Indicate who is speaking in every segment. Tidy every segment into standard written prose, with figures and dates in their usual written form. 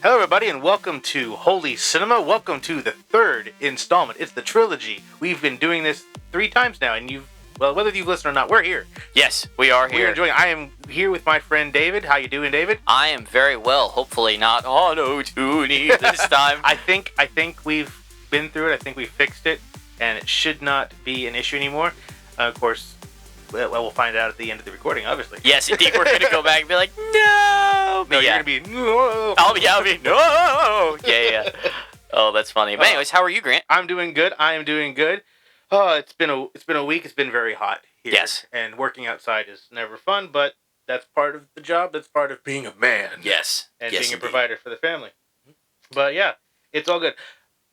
Speaker 1: Hello, everybody, and welcome to Holy Cinema. Welcome to the third installment. It's the trilogy. We've been doing this 3 times now, and whether you've listened or not, we're here.
Speaker 2: Yes, we are here.
Speaker 1: We're enjoying it. I am here with my friend David. How you doing, David?
Speaker 2: I am very well. Hopefully not auto-tuning this time.
Speaker 1: I think we've been through it. I think we fixed it, and it should not be an issue anymore. Of course, we'll find out at the end of the recording, obviously.
Speaker 2: Yes, indeed. We're going to go back and be like, no.
Speaker 1: No,
Speaker 2: yeah.
Speaker 1: you're going to be, no.
Speaker 2: I'll be, no. Yeah. Oh, that's funny. But anyways, how are you, Grant?
Speaker 1: I'm doing good. I am doing good. Oh, it's been a week. It's been very hot here.
Speaker 2: Yes.
Speaker 1: And working outside is never fun, but that's part of the job. That's part of being a man.
Speaker 2: Yes.
Speaker 1: And
Speaker 2: yes,
Speaker 1: being a
Speaker 2: indeed.
Speaker 1: provider for the family. But yeah, it's all good.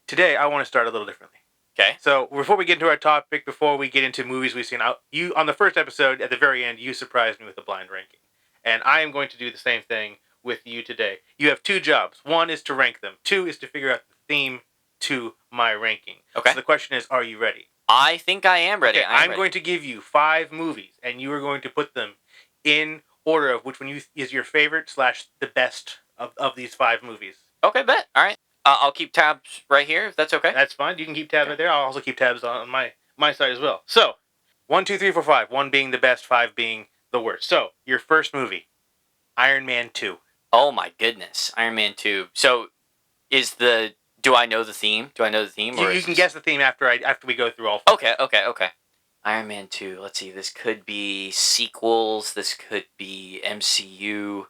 Speaker 1: Today, I want to start a little differently.
Speaker 2: Okay.
Speaker 1: So before we get into our topic, before we get into movies we've seen, you on the first episode at the very end, you surprised me with a blind ranking, and I am going to do the same thing with you today. You have 2 jobs. 1 is to rank them. 2 is to figure out the theme to my ranking.
Speaker 2: Okay.
Speaker 1: So the question is, are you ready?
Speaker 2: I think I am ready.
Speaker 1: Okay, I'm going to give you 5 movies, and you are going to put them in order of which one is your favorite / the best of these 5 movies.
Speaker 2: Okay, bet. All right. I'll keep tabs right here, if that's okay.
Speaker 1: That's fine. You can keep tabs right there. I'll also keep tabs on my side as well. So, 1, 2, 3, 4, 5. 1 being the best, 5 being the worst. So, your first movie, Iron Man 2.
Speaker 2: Oh my goodness, Iron Man 2. So, do I know the theme? Or
Speaker 1: You can guess the theme after we go through all 5.
Speaker 2: Okay. Iron Man 2. Let's see. This could be sequels. This could be MCU.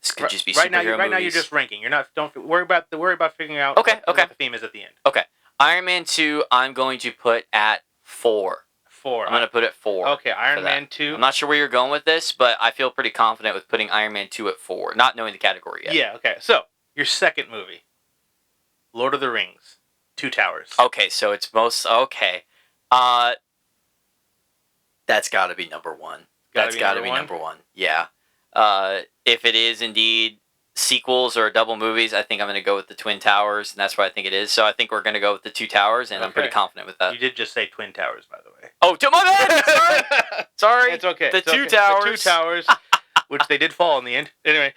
Speaker 2: This could just be superhero movies.
Speaker 1: Right now, you're just ranking. Don't worry about figuring out what the theme is at the end.
Speaker 2: Okay. Iron Man 2, I'm going to put at 4.
Speaker 1: 4.
Speaker 2: I'm going to put it 4.
Speaker 1: Okay, Iron Man 2.
Speaker 2: I'm not sure where you're going with this, but I feel pretty confident with putting Iron Man 2 at 4, not knowing the category yet.
Speaker 1: Yeah, okay. So, your second movie, Lord of the Rings, 2 Towers.
Speaker 2: Okay, so it's okay. That's got to be number 1. That's got to be number 1. Yeah. If it is indeed sequels or double movies, I think I'm going to go with the Twin Towers, and that's what I think it is. So I think we're going to go with the 2 Towers, and I'm pretty confident with that.
Speaker 1: You did just say Twin Towers, by the way.
Speaker 2: Oh, my bad! Sorry.
Speaker 1: It's okay.
Speaker 2: The 2 Towers.
Speaker 1: The 2 Towers, which they did fall in the end. Anyway.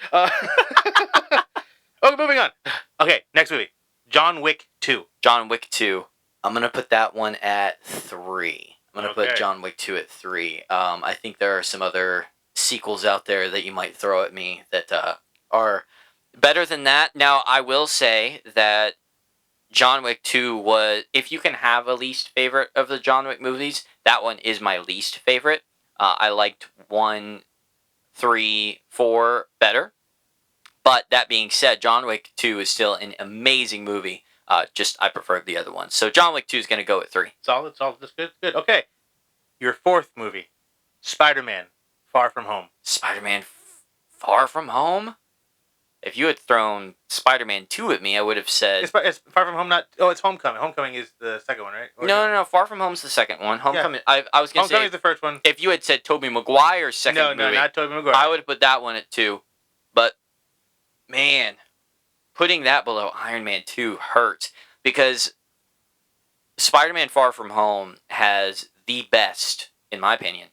Speaker 1: Okay, moving on. Okay, next movie. John Wick 2.
Speaker 2: John Wick 2. I'm going to put that one at 3. I'm going to put John Wick 2 at 3. I think there are some other sequels out there that you might throw at me that are better than that. Now, I will say that John Wick 2 was, if you can have a least favorite of the John Wick movies, that one is my least favorite. I liked 1, 3, 4 better. But that being said, John Wick 2 is still an amazing movie. I prefer the other one. So John Wick 2 is going to go at 3.
Speaker 1: Solid. That's good. Okay. Your fourth movie, Spider-Man, Far From Home.
Speaker 2: Spider-Man Far From Home? If you had thrown Spider-Man 2 at me, I would have said...
Speaker 1: It's Far From Home, not... Oh, it's Homecoming. Homecoming is the second one, right?
Speaker 2: No. Far From Home's the second one. Homecoming... Yeah. I was going to say...
Speaker 1: Homecoming's the first one.
Speaker 2: If you had said Tobey Maguire's second movie...
Speaker 1: No, not Tobey Maguire.
Speaker 2: I would have put that one at 2. But, man, putting that below Iron Man 2 hurts. Because Spider-Man Far From Home has the best, in my opinion,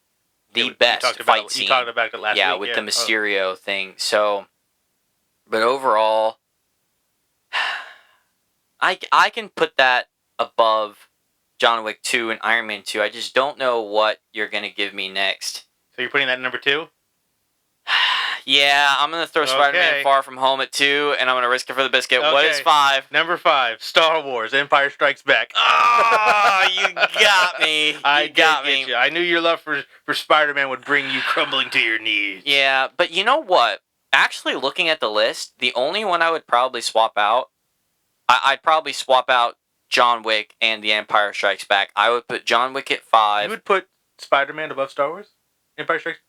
Speaker 2: best fight scene.
Speaker 1: You talked about it last week.
Speaker 2: Yeah, with the Mysterio thing. So, but overall, I can put that above John Wick 2 and Iron Man 2. I just don't know what you're going to give me next.
Speaker 1: So you're putting that at number 2?
Speaker 2: Yeah, I'm going to throw Spider-Man Far From Home at 2, and I'm going to risk it for the biscuit. Okay. What is 5?
Speaker 1: Number 5, Star Wars, Empire Strikes Back.
Speaker 2: Oh, you got me.
Speaker 1: I got me. I knew your love for Spider-Man would bring you crumbling to your knees.
Speaker 2: Yeah, but you know what? Actually, looking at the list, the only one I would probably swap out, I'd probably swap out John Wick and The Empire Strikes Back. I would put John Wick at 5.
Speaker 1: You would put Spider-Man above Star Wars? Empire Strikes Back?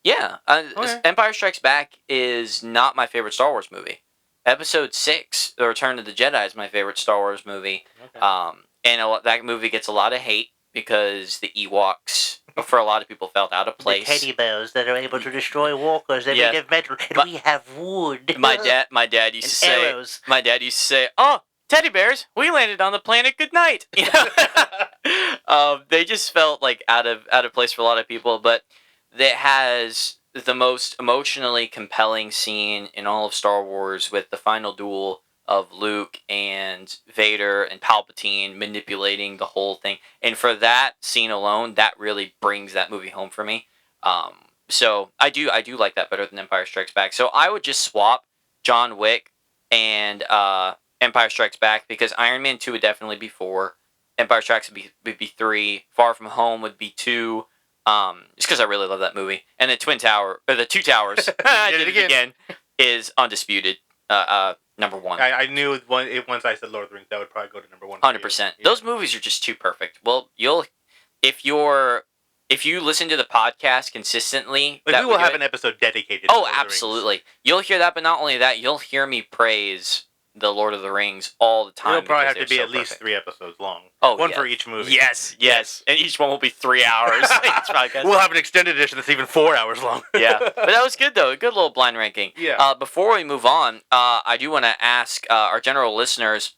Speaker 2: Yeah. Okay. Empire Strikes Back is not my favorite Star Wars movie. Episode 6, The Return of the Jedi, is my favorite Star Wars movie. Okay. That movie gets a lot of hate because the Ewoks, for a lot of people, felt out of place.
Speaker 3: The teddy bears that are able to destroy walkers. They're made of metal, and we have wood.
Speaker 2: My dad used to say... Arrows. My dad used to say, "Oh, teddy bears, we landed on the planet Good Night." You know? They just felt like out of place for a lot of people, but... That has the most emotionally compelling scene in all of Star Wars with the final duel of Luke and Vader and Palpatine manipulating the whole thing. And for that scene alone, that really brings that movie home for me. So I do like that better than Empire Strikes Back. So I would just swap John Wick and Empire Strikes Back, because Iron Man 2 would definitely be 4. Empire Strikes would be 3. Far From Home would be 2. Just because I really love that movie. And the the Two Towers, I did it again, is undisputed. Number 1.
Speaker 1: I knew once I said Lord of the Rings, that would probably go to number 1.
Speaker 2: 100%. Yeah. Those movies are just too perfect. Well, if you listen to the podcast consistently,
Speaker 1: we will have an episode dedicated.
Speaker 2: Oh, absolutely. You'll hear that, but not only that, you'll hear me praise the Lord of the Rings all the time.
Speaker 1: It'll probably have to be at least 3 episodes long.
Speaker 2: Oh,
Speaker 1: one for each movie.
Speaker 2: Yes, and each one will be 3 hours.
Speaker 1: We'll have an extended edition that's even 4 hours long.
Speaker 2: Yeah, but that was good though. A good little blind ranking.
Speaker 1: Yeah.
Speaker 2: Before we move on, I do want to ask our general listeners.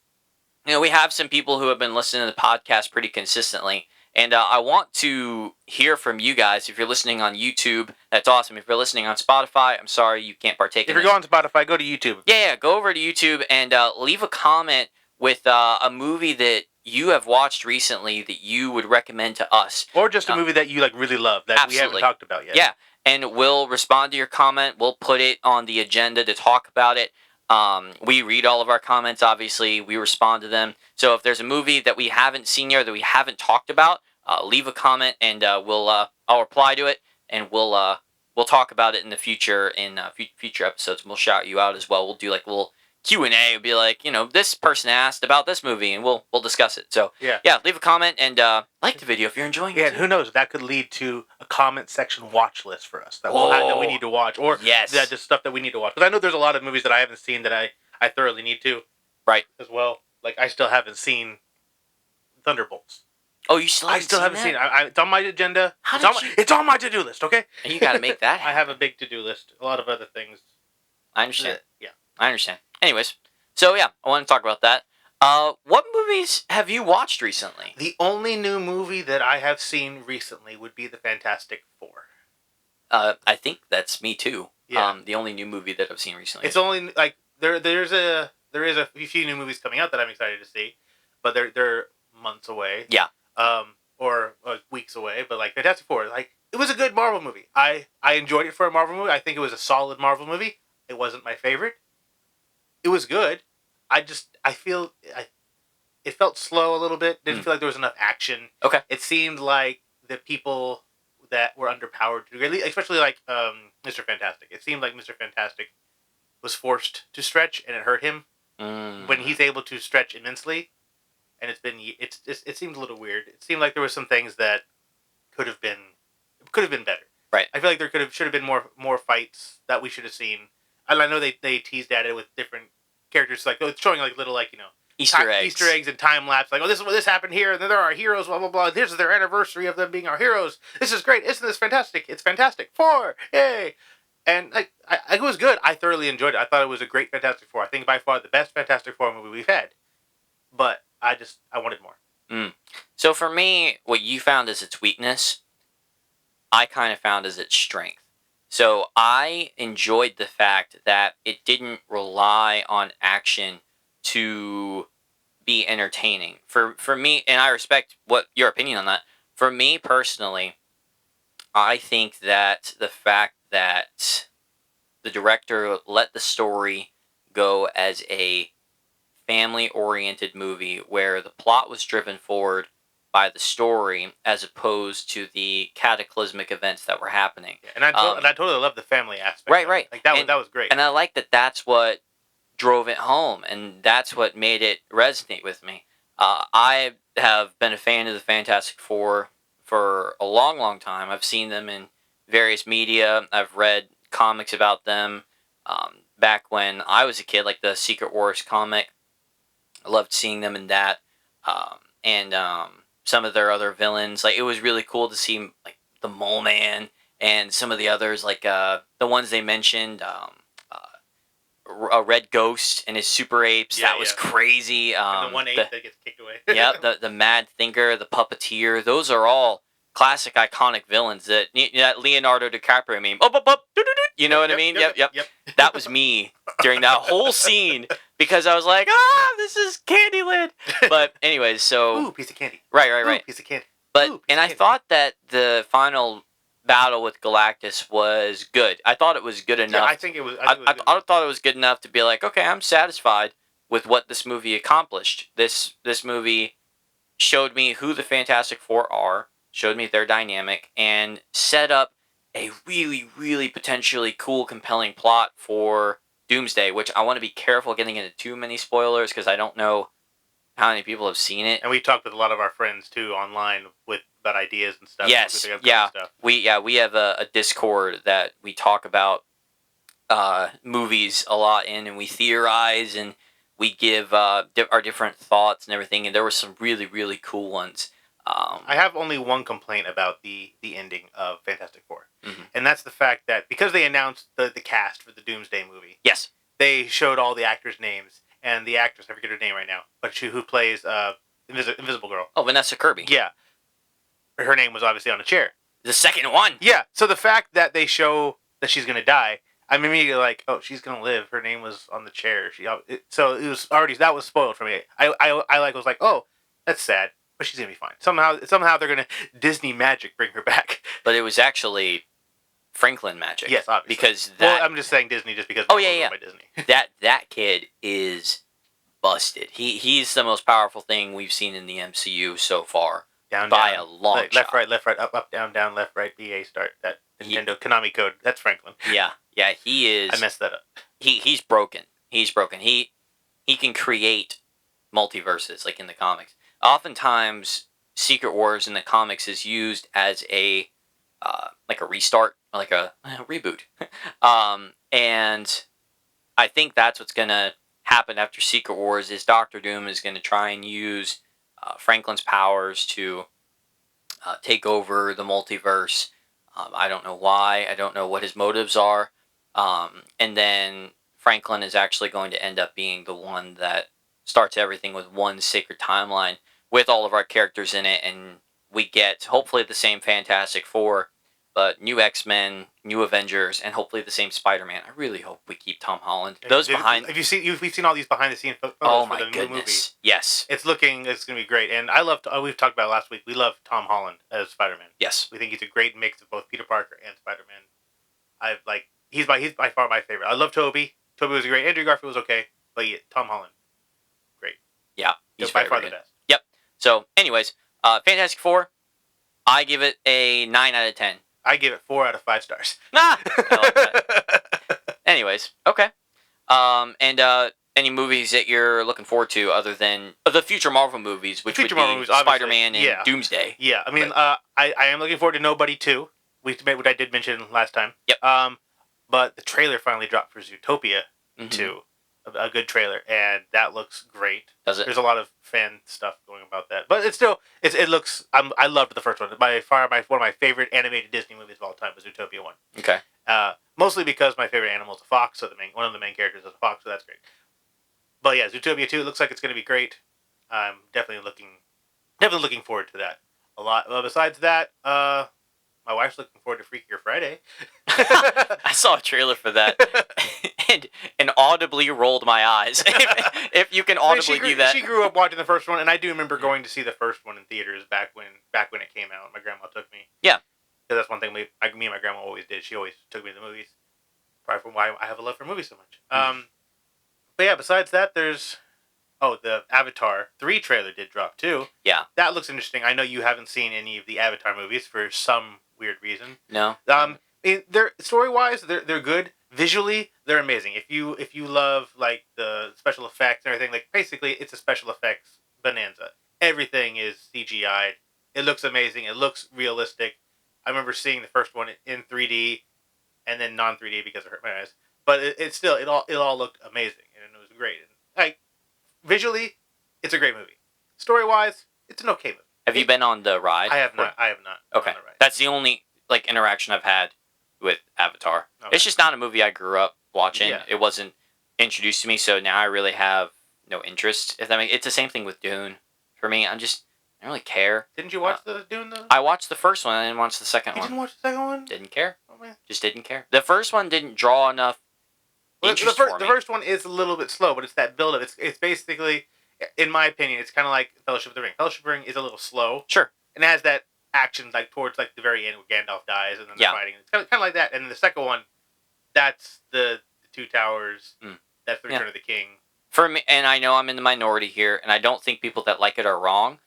Speaker 2: We have some people who have been listening to the podcast pretty consistently. And I want to hear from you guys. If you're listening on YouTube, that's awesome. If you're listening on Spotify, I'm sorry you can't partake in it.
Speaker 1: If you're going on Spotify, go to YouTube.
Speaker 2: Yeah, go over to YouTube and leave a comment with a movie that you have watched recently that you would recommend to us.
Speaker 1: Or just a movie that you really love that we haven't talked about yet.
Speaker 2: Yeah, and we'll respond to your comment. We'll put it on the agenda to talk about it. We read all of our comments, obviously. We respond to them. So if there's a movie that we haven't seen yet or that we haven't talked about, leave a comment and I'll reply to it, and we'll talk about it in the future future episodes. And we'll shout you out as well. We'll do like a little Q&A. It'll be like, this person asked about this movie, and we'll discuss it. So yeah, leave a comment and like the video if you're enjoying it.
Speaker 1: Yeah, and who knows, that could lead to a comment section watch list for us that that we need to watch, or just stuff that we need to watch. Because I know there's a lot of movies that I haven't seen that I thoroughly need to.
Speaker 2: Right.
Speaker 1: As well, like I still haven't seen Thunderbolts.
Speaker 2: Oh, you still haven't
Speaker 1: seen it. It's on my agenda. It's on my to-do list, okay?
Speaker 2: And you got to make that happen.
Speaker 1: I have a big to-do list. A lot of other things.
Speaker 2: I understand.
Speaker 1: Yeah.
Speaker 2: I understand. Anyways, so yeah, I want to talk about that. What movies have you watched recently?
Speaker 1: The only new movie that I have seen recently would be The Fantastic Four.
Speaker 2: I think that's me too.
Speaker 1: Yeah.
Speaker 2: The only new movie that I've seen recently.
Speaker 1: It's only like there is a few new movies coming out that I'm excited to see, but they're months away.
Speaker 2: Yeah.
Speaker 1: Or weeks away. But like Fantastic Four, like it was a good Marvel movie. I enjoyed it for a Marvel movie. I think it was a solid Marvel movie. It wasn't my favorite. It was good. It felt slow a little bit. Didn't feel like there was enough action.
Speaker 2: Okay.
Speaker 1: It seemed like the people that were underpowered, especially like Mr. Fantastic. It seemed like Mr. Fantastic was forced to stretch, and it hurt him. When he's able to stretch immensely, and it seemed a little weird. It seemed like there were some things that could have been better.
Speaker 2: Right.
Speaker 1: I feel like there should have been more fights that we should have seen. I know they teased at it with different characters, like it's showing like little
Speaker 2: Easter eggs
Speaker 1: and time lapse, like this happened here, and then there are heroes, blah blah blah. This is their anniversary of them being our heroes. This is great, isn't this fantastic? It's Fantastic Four, yay! And it was good. I thoroughly enjoyed it. I thought it was a great Fantastic Four. I think by far the best Fantastic Four movie we've had. But I wanted more.
Speaker 2: So for me, what you found as its weakness, I kind of found as its strength. So I enjoyed the fact that it didn't rely on action to be entertaining. For me, and I respect your opinion on that. For me personally, I think that the fact that the director let the story go as a family-oriented movie where the plot was driven forward by the story as opposed to the cataclysmic events that were happening.
Speaker 1: Yeah, and I totally love the family aspect.
Speaker 2: Right.
Speaker 1: Like that was great.
Speaker 2: And I like that that's what drove it home, and that's what made it resonate with me. I have been a fan of the Fantastic Four for a long, long time. I've seen them in various media. I've read comics about them back when I was a kid, like the Secret Wars comic. I loved seeing them in that. And some of their other villains. Like, it was really cool to see like the Mole Man and some of the others, like the ones they mentioned, a Red Ghost and his super apes. That was crazy.
Speaker 1: And the one ape that gets kicked away.
Speaker 2: Yeah, the Mad Thinker, the Puppeteer. Those are all classic iconic villains that Leonardo DiCaprio meme. You know what I mean? Yep. That was me during that whole scene because I was like, this is Candyland. But anyways, so
Speaker 1: ooh, piece of candy.
Speaker 2: Right.
Speaker 1: Ooh, piece of candy.
Speaker 2: But
Speaker 1: ooh,
Speaker 2: and I thought that the final battle with Galactus was good. I thought it was good enough.
Speaker 1: Yeah, I think it was.
Speaker 2: I thought it was good enough to be like, okay, I'm satisfied with what this movie accomplished. This movie showed me who the Fantastic Four are, showed me their dynamic, and set up a really, really potentially cool, compelling plot for Doomsday, which I want to be careful getting into too many spoilers because I don't know how many people have seen it.
Speaker 1: And we talked with a lot of our friends too online about ideas and stuff.
Speaker 2: Yes, yeah.
Speaker 1: Stuff.
Speaker 2: We have a Discord that we talk about movies a lot in, and we theorize and we give our different thoughts and everything. And there were some really, really cool ones.
Speaker 1: I have only one complaint about the ending of Fantastic Four,
Speaker 2: mm-hmm.
Speaker 1: and that's the fact that because they announced the cast for the Doomsday movie,
Speaker 2: yes,
Speaker 1: they showed all the actors' names, and the actress, I forget her name right now, but who plays Invisible Girl.
Speaker 2: Oh, Vanessa Kirby.
Speaker 1: Yeah, her name was obviously on a chair.
Speaker 2: The second one.
Speaker 1: Yeah, so the fact that they show that she's gonna die, I'm immediately like, oh, she's gonna live. Her name was on the chair. So it was already, that was spoiled for me. I was like, oh, that's sad. But she's gonna be fine. Somehow they're gonna Disney magic bring her back.
Speaker 2: But it was actually Franklin magic.
Speaker 1: Yes, obviously.
Speaker 2: Because
Speaker 1: I'm just saying Disney just because.
Speaker 2: Oh yeah.
Speaker 1: By Disney.
Speaker 2: that kid is busted. He's the most powerful thing we've seen in the MCU so far.
Speaker 1: Down,
Speaker 2: by
Speaker 1: down,
Speaker 2: a long shot.
Speaker 1: Left, right, up, down, down, left, right, BA start. That Nintendo Konami code. That's Franklin.
Speaker 2: Yeah, he is.
Speaker 1: I messed that up.
Speaker 2: He's broken. He's broken. He can create multiverses like in the comics. Oftentimes, Secret Wars in the comics is used as a like a restart, like a reboot, and I think that's what's gonna happen after Secret Wars. Is Doctor Doom is gonna try and use Franklin's powers to take over the multiverse. I don't know why. I don't know what his motives are. And then Franklin is actually going to end up being the one that starts everything with one sacred timeline with all of our characters in it, and we get hopefully the same Fantastic Four, but new X-Men, new Avengers, and hopefully the same Spider-Man. I really hope we keep Tom Holland. We've
Speaker 1: seen all these behind the scenes photos
Speaker 2: for
Speaker 1: the new movie.
Speaker 2: Yes.
Speaker 1: It's gonna be great. And we've talked about it last week. We love Tom Holland as Spider-Man.
Speaker 2: Yes.
Speaker 1: We think he's a great mix of both Peter Parker and Spider-Man. He's by far my favorite. I love Tobey. Tobey was great. Andrew Garfield was okay, but yeah, Tom Holland, great.
Speaker 2: Yeah. He's
Speaker 1: by far the best.
Speaker 2: Yep. So, anyways, Fantastic Four, I give it a 9 out of 10.
Speaker 1: I give it 4 out of 5 stars.
Speaker 2: I like that. Anyways, okay. And any movies that you're looking forward to other than the future Marvel movies, which would be Spider-Man and Doomsday?
Speaker 1: Yeah, I mean, I am looking forward to Nobody 2, which I did mention last time.
Speaker 2: Yep.
Speaker 1: But the trailer finally dropped for Zootopia 2.
Speaker 2: Mm-hmm.
Speaker 1: A good trailer, and that looks great.
Speaker 2: Does it?
Speaker 1: There's a lot of fan stuff going about that, but it looks. I loved the first one. By far, one of my favorite animated Disney movies of all time was Zootopia 1.
Speaker 2: Okay.
Speaker 1: Mostly because my favorite animal is a fox, so one of the main characters is a fox, so that's great. But yeah, Zootopia 2 looks like it's going to be great. I'm definitely looking forward to that a lot. Besides that, my wife's looking forward to Freakier Friday.
Speaker 2: I saw a trailer for that and audibly rolled my eyes. if you can audibly do that.
Speaker 1: She grew up watching the first one, and I do remember going to see the first one in theaters back when it came out. My grandma took me.
Speaker 2: Yeah.
Speaker 1: Because that's one thing me and my grandma always did. She always took me to the movies. Probably from why I have a love for movies so much. But yeah, besides that, there's the Avatar 3 trailer did drop too.
Speaker 2: Yeah.
Speaker 1: That looks interesting. I know you haven't seen any of the Avatar movies for some weird reason.
Speaker 2: No.
Speaker 1: They're story-wise, they're good. Visually, they're amazing. If you love like the special effects and everything, like basically it's a special effects bonanza. Everything is CGI'd. It looks amazing. It looks realistic. I remember seeing the first one in 3D and then non 3D because it hurt my eyes. But it all looked amazing and it was great. And like visually, it's a great movie. Story-wise, it's an okay movie.
Speaker 2: Have you been on the ride?
Speaker 1: I have not.
Speaker 2: Okay. That's the only interaction I've had with Avatar. Okay. It's just not a movie I grew up watching. Yeah. It wasn't introduced to me, so now I really have no interest. It's the same thing with Dune. For me, I don't really care.
Speaker 1: Didn't you watch the Dune though?
Speaker 2: I watched the first one. I didn't watch the second one.
Speaker 1: You didn't watch the second one?
Speaker 2: Didn't care.
Speaker 1: Oh man.
Speaker 2: Just didn't care. The first one didn't draw enough interest for me.
Speaker 1: The first one is a little bit slow, but it's that build up. It's basically, in my opinion, it's kind of like Fellowship of the Ring. Fellowship of the Ring is a little slow.
Speaker 2: Sure. And
Speaker 1: it has that action like towards like the very end where Gandalf dies and then they're fighting. It's kind of like that. And then the second one, that's the Two Towers. That's the Return of the King.
Speaker 2: For me, and I know I'm in the minority here, and I don't think people that like it are wrong.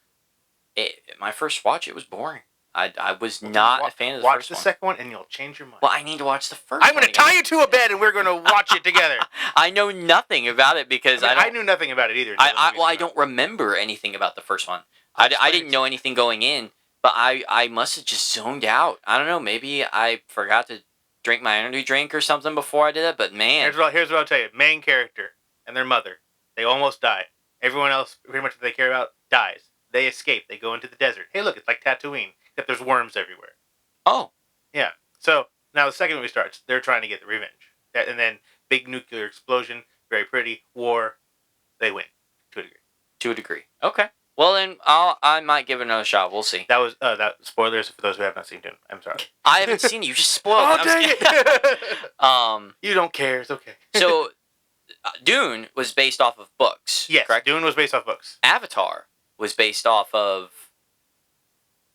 Speaker 2: My first watch, it was boring. I was not a fan of the first one.
Speaker 1: Watch the second one, and you'll change your mind.
Speaker 2: Well, I need to watch the first.
Speaker 1: I'm going to tie you to a bed, and we're going to watch it together.
Speaker 2: I know nothing about it because
Speaker 1: I knew nothing about it either.
Speaker 2: I don't remember anything about the first one. I didn't know anything going in, but I must have just zoned out. I don't know. Maybe I forgot to drink my energy drink or something before I did it. But man,
Speaker 1: here's what I'll tell you: main character and their mother, they almost die. Everyone else, pretty much that they care about, dies. They escape. They go into the desert. Hey, look, it's like Tatooine, except there's worms everywhere.
Speaker 2: Oh.
Speaker 1: Yeah. So, now the second movie starts. They're trying to get the revenge. And then, big nuclear explosion, very pretty, war, they win. To a degree.
Speaker 2: To a degree. Okay. Well, then, I might give it another shot. We'll see.
Speaker 1: That was, spoilers for those who have not seen Dune. I'm sorry.
Speaker 2: I haven't seen it. You just spoiled it.
Speaker 1: Oh, dang it! You don't care. It's okay.
Speaker 2: So, Dune was based off of books.
Speaker 1: Yes,
Speaker 2: correct?
Speaker 1: Dune was based off books.
Speaker 2: Avatar was based off of...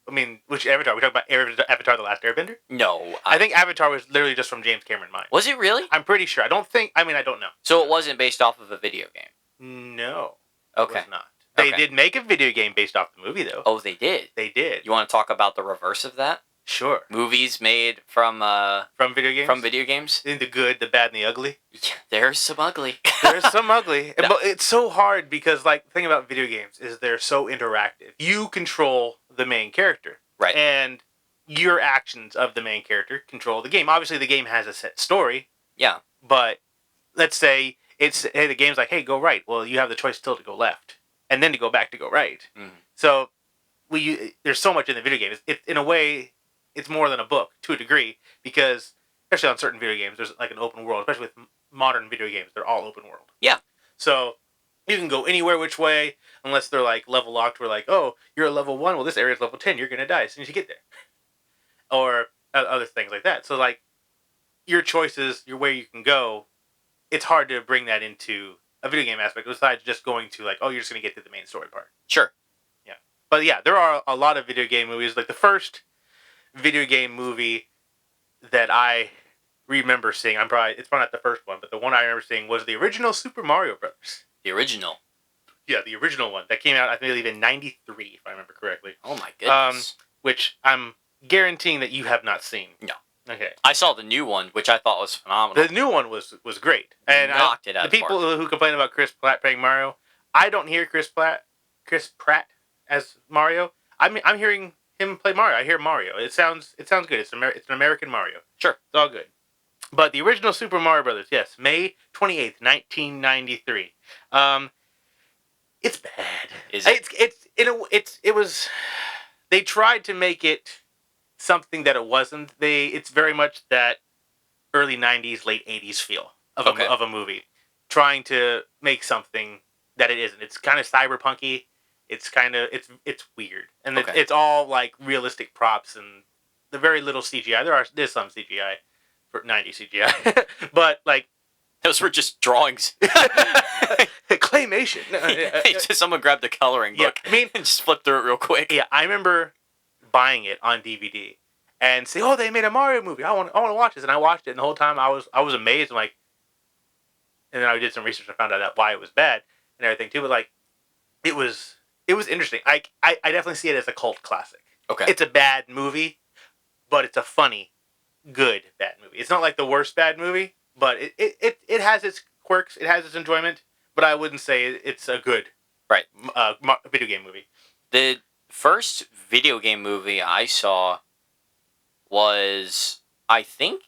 Speaker 1: I mean, which Avatar? We talking about Avatar: The Last Airbender?
Speaker 2: No.
Speaker 1: I think Avatar was literally just from James Cameron's mind.
Speaker 2: Was it really?
Speaker 1: I'm pretty sure. I don't know.
Speaker 2: So it wasn't based off of a video game?
Speaker 1: No.
Speaker 2: Okay.
Speaker 1: It was not. They did make a video game based off the movie, though.
Speaker 2: Oh, they did?
Speaker 1: They did.
Speaker 2: You want to talk about the reverse of that?
Speaker 1: Sure.
Speaker 2: Movies made from
Speaker 1: video games?
Speaker 2: From video games?
Speaker 1: The good, the bad, and the ugly?
Speaker 2: Yeah, there's some ugly.
Speaker 1: There's some ugly.
Speaker 2: No.
Speaker 1: But it's so hard because, like, the thing about video games is they're so interactive. You control the main character.
Speaker 2: Right.
Speaker 1: And your actions of the main character control the game. Obviously, the game has a set story.
Speaker 2: Yeah.
Speaker 1: But let's say the game's like, hey, go right. Well, you have the choice still to go left. And then to go back to go right.
Speaker 2: Mm.
Speaker 1: So there's so much in the video game. In a way, it's more than a book to a degree because, especially on certain video games, there's like an open world. Especially with modern video games, they're all open world.
Speaker 2: Yeah.
Speaker 1: So you can go anywhere which way unless they're like level locked. Where like, oh, you're a level 1. Well, this area's level 10. You're gonna die as soon as you get there. Or other things like that. So like your choices, where you can go. It's hard to bring that into a video game aspect besides just going to like, oh, you're just going to get to the main story part.
Speaker 2: Sure.
Speaker 1: Yeah. But yeah, there are a lot of video game movies. Like the first video game movie that I remember seeing, it's probably not the first one, but the one I remember seeing was the original Super Mario Brothers.
Speaker 2: The original?
Speaker 1: Yeah, the original one. That came out, I believe, in 93, if I remember correctly.
Speaker 2: Oh my goodness.
Speaker 1: Which I'm guaranteeing that you have not seen.
Speaker 2: No.
Speaker 1: Okay.
Speaker 2: I saw the new one, which I thought was phenomenal.
Speaker 1: The new one was great. And
Speaker 2: knocked it out.
Speaker 1: The people who complain about Chris Pratt playing Mario, I don't hear Chris Pratt as Mario. I'm hearing him play Mario. I hear Mario. It sounds good. It's an American Mario.
Speaker 2: Sure.
Speaker 1: It's all good. But the original Super Mario Brothers, yes, May 28th, 1993. It's bad.
Speaker 2: Is it?
Speaker 1: It was. They tried to make it something that it wasn't. It's very much that early 90s, late 80s feel of a movie, trying to make something that it isn't. It's kind of cyberpunky. It's kind of it's weird, and it's all like realistic props and the very little CGI. There's some CGI for 90s CGI, but like
Speaker 2: those were just drawings.
Speaker 1: Claymation.
Speaker 2: Someone grabbed a coloring book.
Speaker 1: Yeah, I mean,
Speaker 2: and just flipped through it real quick.
Speaker 1: Yeah, I remember buying it on DVD and say, "Oh, they made a Mario movie. I want to watch this." And I watched it, and the whole time I was amazed. And and then I did some research and found out why it was bad and everything too. But like, it was interesting. I definitely see it as a cult classic.
Speaker 2: Okay,
Speaker 1: it's a bad movie, but it's a funny, good bad movie. It's not like the worst bad movie, but it has its quirks. It has its enjoyment. But I wouldn't say it's a good video game movie.
Speaker 2: The first video game movie I saw was, I think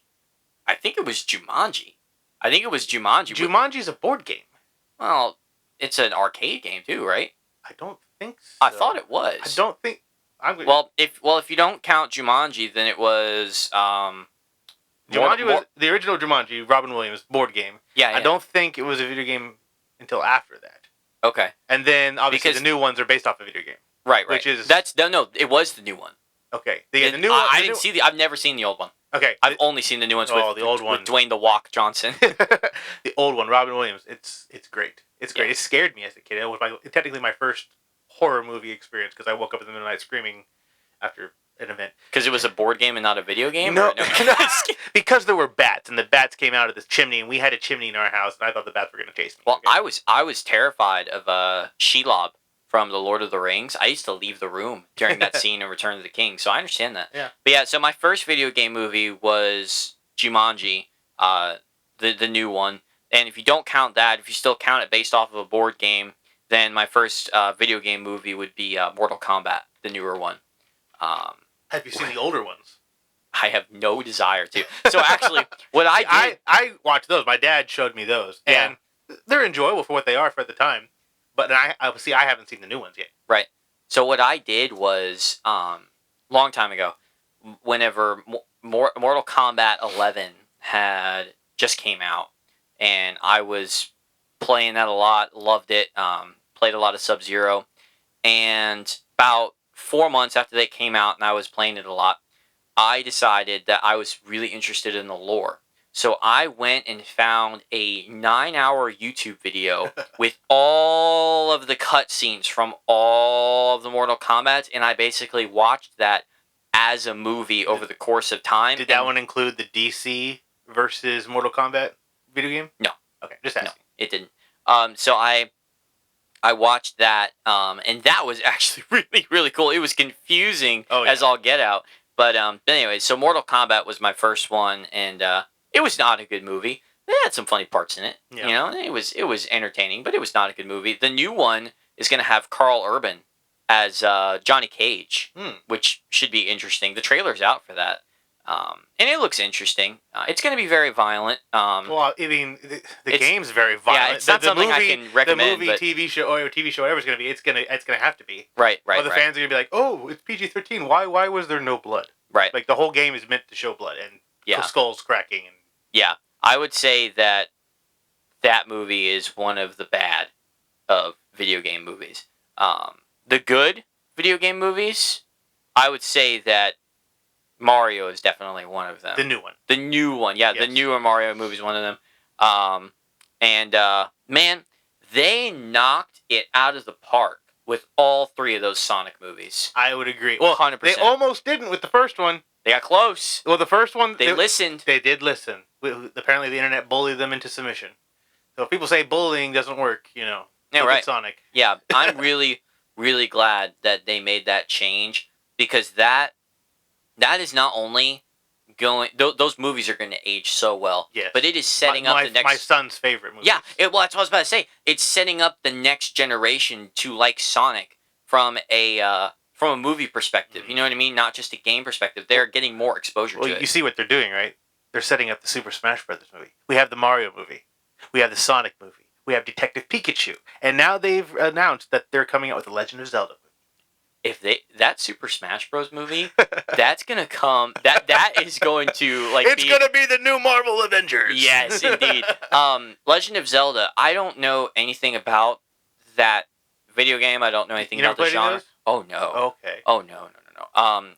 Speaker 2: it was Jumanji.
Speaker 1: Jumanji's a board game.
Speaker 2: Well, it's an arcade game too, right?
Speaker 1: I don't think so.
Speaker 2: I thought it was.
Speaker 1: I don't think.
Speaker 2: If you don't count Jumanji, then it was.
Speaker 1: Jumanji was the original Jumanji, Robin Williams board game.
Speaker 2: Yeah.
Speaker 1: I don't think it was a video game until after that.
Speaker 2: Okay.
Speaker 1: And then obviously the new ones are based off a video game.
Speaker 2: Right.
Speaker 1: Which is
Speaker 2: no. It was the new one.
Speaker 1: Okay. The new one.
Speaker 2: I didn't see the. I've never seen the old one.
Speaker 1: Okay.
Speaker 2: I've only seen the new ones with
Speaker 1: the old one
Speaker 2: with Dwayne the Walk Johnson.
Speaker 1: The old one, Robin Williams. It's great. It's great.
Speaker 2: Yeah.
Speaker 1: It scared me as a kid. It was technically my first horror movie experience because I woke up in the middle of the night screaming after an event.
Speaker 2: Because it was a board game and not a video game?
Speaker 1: No, because there were bats, and the bats came out of this chimney, and we had a chimney in our house, and I thought the bats were going to chase me.
Speaker 2: Well,
Speaker 1: Okay.
Speaker 2: I was terrified of Shelob from The Lord of the Rings. I used to leave the room during that scene in Return of the King, so I understand that.
Speaker 1: Yeah.
Speaker 2: But yeah, so my first video game movie was Jumanji, the new one. And if you don't count that, if you still count it based off of a board game, then my first video game movie would be Mortal Kombat, the newer one.
Speaker 1: Have you seen the older ones?
Speaker 2: I have no desire to. So actually, what I did...
Speaker 1: I watched those. My dad showed me those.
Speaker 2: Yeah.
Speaker 1: And they're enjoyable for what they are for at the time. But I haven't seen the new ones yet.
Speaker 2: Right. So what I did was, long time ago, whenever Mortal Kombat 11 had just came out, and I was playing that a lot, loved it, played a lot of Sub-Zero, and about 4 months after they came out and I was playing it a lot, I decided that I was really interested in the lore. So I went and found a 9-hour YouTube video with all of the cutscenes from all of the Mortal Kombat, and I basically watched that as a movie over the course of time.
Speaker 1: Did that one include the DC versus Mortal Kombat video game?
Speaker 2: No.
Speaker 1: Okay, just asking.
Speaker 2: No, it didn't. So I watched that, and that was actually really, really cool. It was confusing as all get out. But anyway, so Mortal Kombat was my first one, and it was not a good movie. It had some funny parts in it.
Speaker 1: Yeah.
Speaker 2: You know, it was entertaining, but it was not a good movie. The new one is going to have Carl Urban as Johnny Cage, which should be interesting. The trailer's out for that. And it looks interesting. It's going to be very violent.
Speaker 1: Well, I mean, the game's very violent.
Speaker 2: Yeah, it's not something I can recommend.
Speaker 1: The movie, TV show, whatever it's going to be, it's going to have to be.
Speaker 2: Right.
Speaker 1: Well, the fans are going to be like, oh, it's PG-13. Why was there no blood?
Speaker 2: Right.
Speaker 1: Like, the whole game is meant to show blood and skulls cracking. And
Speaker 2: yeah, I would say that movie is one of the bad of video game movies. The good video game movies, I would say that Mario is definitely one of them.
Speaker 1: The new one.
Speaker 2: The new one, yeah. Yes. The newer Mario movie is one of them. Man, they knocked it out of the park with all three of those Sonic movies.
Speaker 1: I would agree. Well,
Speaker 2: 100%.
Speaker 1: They almost didn't with the first one.
Speaker 2: They got close.
Speaker 1: Well, the first one...
Speaker 2: They listened.
Speaker 1: They did listen. Apparently, the internet bullied them into submission. So if people say bullying doesn't work,
Speaker 2: Yeah,
Speaker 1: look
Speaker 2: right.
Speaker 1: at Sonic.
Speaker 2: Yeah, I'm really, really glad that they made that change, because that is not only going... Those movies are going to age so well.
Speaker 1: Yes.
Speaker 2: But it is setting up the next...
Speaker 1: My son's favorite movie.
Speaker 2: Yeah, that's what I was about to say. It's setting up the next generation to like Sonic from a movie perspective. You know what I mean? Not just a game perspective. They're getting more exposure to it.
Speaker 1: You see what they're doing, right? They're setting up the Super Smash Brothers movie. We have the Mario movie. We have the Sonic movie. We have Detective Pikachu. And now they've announced that they're coming out with the Legend of Zelda movie.
Speaker 2: If that Super Smash Bros. Movie, that's gonna come. That is going to
Speaker 1: It's gonna be the new Marvel Avengers.
Speaker 2: Yes, indeed. Legend of Zelda. I don't know anything about that video game. I don't know anything about the genre.
Speaker 1: Those?
Speaker 2: Oh no.
Speaker 1: Okay.
Speaker 2: Oh no.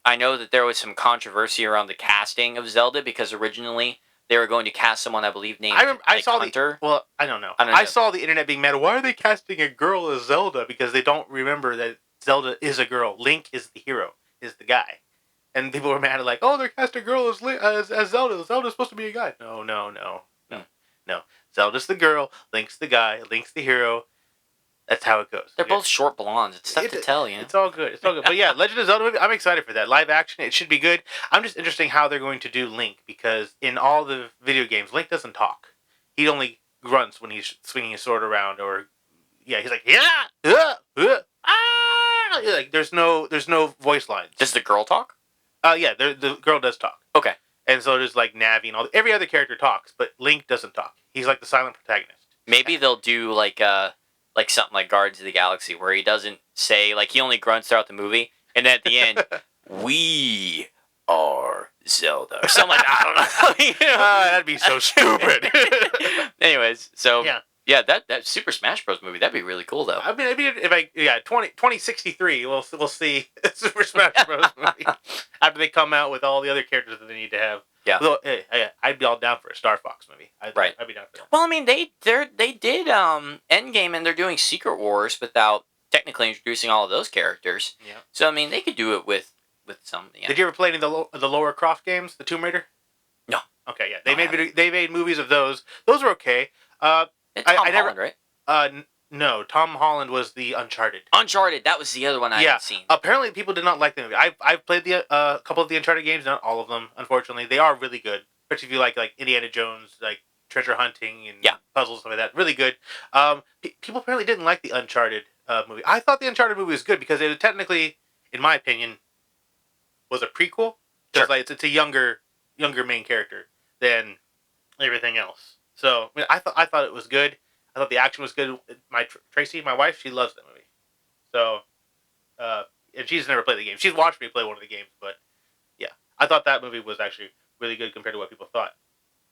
Speaker 2: I know that there was some controversy around the casting of Zelda, because originally they were going to cast someone, I believe, named Hunter.
Speaker 1: I don't know. I saw the internet being mad. Why are they casting a girl as Zelda? Because they don't remember that Zelda is a girl. Link is the hero, is the guy. And people were mad at they're casting a girl as Zelda. Zelda's supposed to be a guy. No. Zelda's the girl. Link's the guy. Link's the hero. That's how it goes.
Speaker 2: They're both short blondes. It's tough to tell,
Speaker 1: It's all good. But yeah, Legend of Zelda movie, I'm excited for that. Live action, it should be good. I'm just interested in how they're going to do Link, because in all the video games, Link doesn't talk. He only grunts when he's swinging his sword around, or he's like, there's no voice lines.
Speaker 2: Does the girl talk?
Speaker 1: The girl does talk.
Speaker 2: Okay.
Speaker 1: And so there's Navi and every other character talks, but Link doesn't talk. He's like the silent protagonist.
Speaker 2: Maybe they'll do something like Guardians of the Galaxy, where he doesn't say, he only grunts throughout the movie, and then at the end, we are Zelda, or something like that. I don't know.
Speaker 1: That'd be so stupid.
Speaker 2: Anyways, so Yeah, that Super Smash Bros. Movie, that'd be really cool, though.
Speaker 1: I mean, if 2063, we'll see a Super Smash Bros. Movie after they come out with all the other characters that they need to have.
Speaker 2: Yeah.
Speaker 1: Although, hey, I'd be all down for a Star Fox movie. I'd be down for that.
Speaker 2: Well, I mean, they did Endgame, and they're doing Secret Wars without technically introducing all of those characters.
Speaker 1: Yeah.
Speaker 2: So I mean, they could do it with some. Yeah.
Speaker 1: Did you ever play any of the Lara Croft games, the Tomb Raider?
Speaker 2: No.
Speaker 1: Okay, yeah, they made movies of those. Those were okay.
Speaker 2: It's Tom Holland, right?
Speaker 1: No, Tom Holland was the Uncharted.
Speaker 2: Uncharted, that was the other one I hadn't seen.
Speaker 1: Apparently, people did not like the movie. I've played the couple of the Uncharted games, not all of them, unfortunately. They are really good, especially if you like Indiana Jones, like treasure hunting and puzzles and stuff like that. Really good. People apparently didn't like the Uncharted movie. I thought the Uncharted movie was good because it technically, in my opinion, was a prequel. Because it's a younger main character than everything else. So I mean, I thought it was good. I thought the action was good. Tracy, my wife, she loves that movie. So, and she's never played the game. She's watched me play one of the games, but yeah, I thought that movie was actually really good compared to what people thought.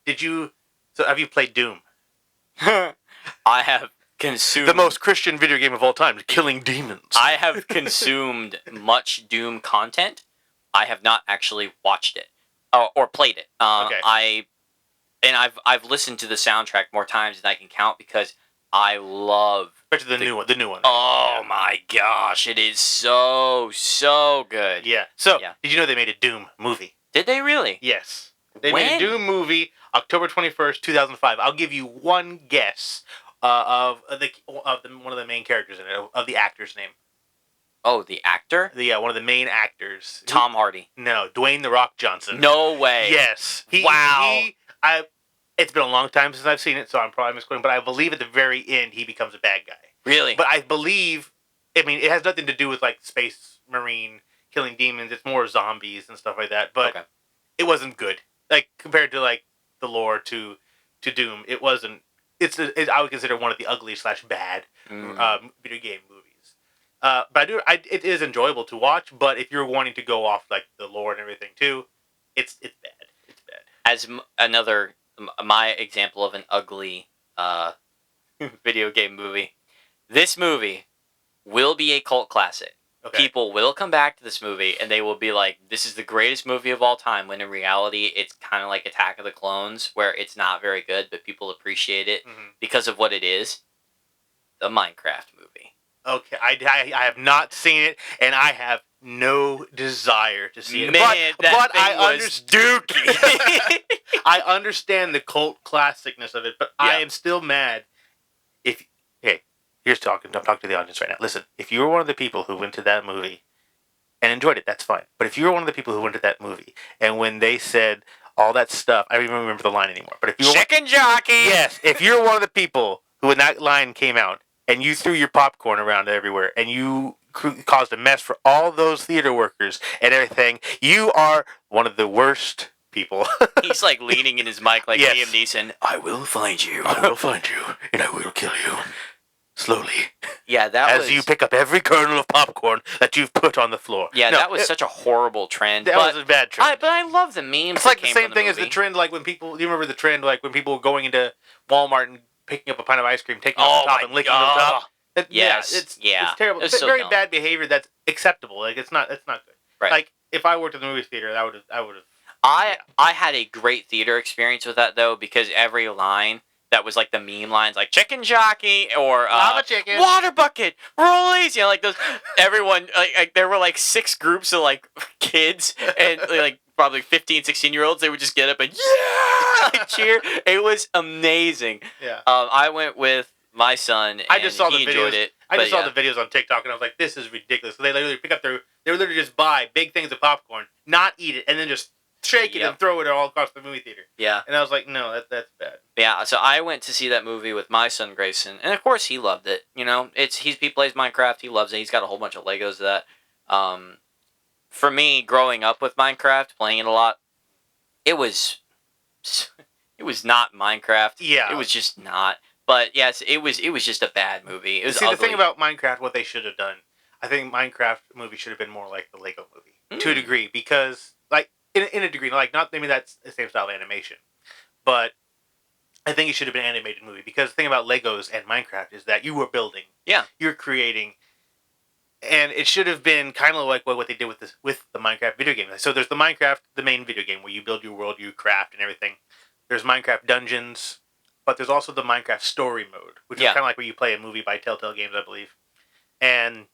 Speaker 1: So have you played Doom?
Speaker 2: I have consumed
Speaker 1: the most Christian video game of all time, Killing Demons.
Speaker 2: I have consumed much Doom content. I have not actually watched it or played it.
Speaker 1: Okay.
Speaker 2: I've listened to the soundtrack more times than I can count because I love
Speaker 1: especially the new one.
Speaker 2: Oh my gosh, it is so good.
Speaker 1: Yeah. So did you know they made a Doom movie?
Speaker 2: Did they really?
Speaker 1: Yes. They made a Doom movie October 21st, 2005. I'll give you one guess of one of the main characters in it, of the actor's name.
Speaker 2: Oh, the actor?
Speaker 1: One of the main actors.
Speaker 2: Tom Hardy.
Speaker 1: No, Dwayne The Rock Johnson.
Speaker 2: No way.
Speaker 1: Yes.
Speaker 2: Wow.
Speaker 1: It's been a long time since I've seen it, so I'm probably misquoting, but I believe at the very end he becomes a bad guy.
Speaker 2: Really?
Speaker 1: But I believe, I mean, it has nothing to do with like space marine killing demons. It's more zombies and stuff like that. But it wasn't good. Like compared to like the lore to Doom, it wasn't. I would consider one of the ugly / bad video game movies. But it is enjoyable to watch. But if you're wanting to go off like the lore and everything too, it's bad. It's bad.
Speaker 2: As my example of an ugly video game movie, this movie will be a cult classic. Okay. People will come back to this movie and they will be like, this is the greatest movie of all time, when in reality it's kind of like Attack of the Clones, where it's not very good, but people appreciate it because of what it is. The Minecraft movie.
Speaker 1: Okay, I have not seen it, and I have no desire to see it.
Speaker 2: Man,
Speaker 1: but I understand. I understand the cult classicness of it, but I am still mad. I'm talking to the audience right now. Listen, if you were one of the people who went to that movie and enjoyed it, that's fine. But if you were one of the people who went to that movie and when they said all that stuff, I don't even remember the line anymore. But if you
Speaker 2: chicken jockey,
Speaker 1: yes, if you're one of the people who when that line came out and you threw your popcorn around everywhere and you caused a mess for all those theater workers and everything, you are one of the worst people.
Speaker 2: He's like leaning in his mic like Liam Neeson.
Speaker 1: I will find you. I will find you, and I will kill you. Slowly.
Speaker 2: Yeah,
Speaker 1: as you pick up every kernel of popcorn that you've put on the floor.
Speaker 2: Yeah, that was such a horrible trend.
Speaker 1: That was a bad trend.
Speaker 2: But I love the memes.
Speaker 1: It's like the same thing as the trend, like when people. Do you remember the trend, like when people were going into Walmart and picking up a pint of ice cream, taking off the top and licking the top? It's terrible. It's very bad behavior. That's acceptable. Like it's not good.
Speaker 2: Right.
Speaker 1: Like if I worked in the movie theater, I would have.
Speaker 2: I had a great theater experience with that though, because every line that was like the meme lines, like chicken jockey or
Speaker 1: lava chicken,
Speaker 2: water bucket, rollies, like those. Everyone, like there were like 6 groups of like kids and like probably 15, 16-year-olds. They would just get up and cheer. It was amazing.
Speaker 1: Yeah.
Speaker 2: I went with my son. And
Speaker 1: I just saw the
Speaker 2: videos.
Speaker 1: It. I just saw the videos on TikTok and I was like, this is ridiculous. So they literally pick up they would literally just buy big things of popcorn, not eat it, and then just shake it and throw it all across the movie theater.
Speaker 2: Yeah.
Speaker 1: And I was like, no, that's bad.
Speaker 2: Yeah, so I went to see that movie with my son Grayson, and of course he loved it. He plays Minecraft, he loves it. He's got a whole bunch of Legos of that. For me, growing up with Minecraft, playing it a lot, it was not Minecraft.
Speaker 1: Yeah.
Speaker 2: It was just not. But yes, it was just a bad movie. It was ugly.
Speaker 1: The thing about Minecraft, what they should have done, I think Minecraft movie should have been more like the Lego movie to a degree, because like in a degree, like not maybe that's the same style of animation, but I think it should have been an animated movie because the thing about Legos and Minecraft is that you were building, you're creating, and it should have been kind of like what they did with the Minecraft video game. So there's the Minecraft, the main video game where you build your world, you craft and everything. There's Minecraft Dungeons, but there's also the Minecraft Story Mode, which is kind of like where you play a movie by Telltale Games, I believe. And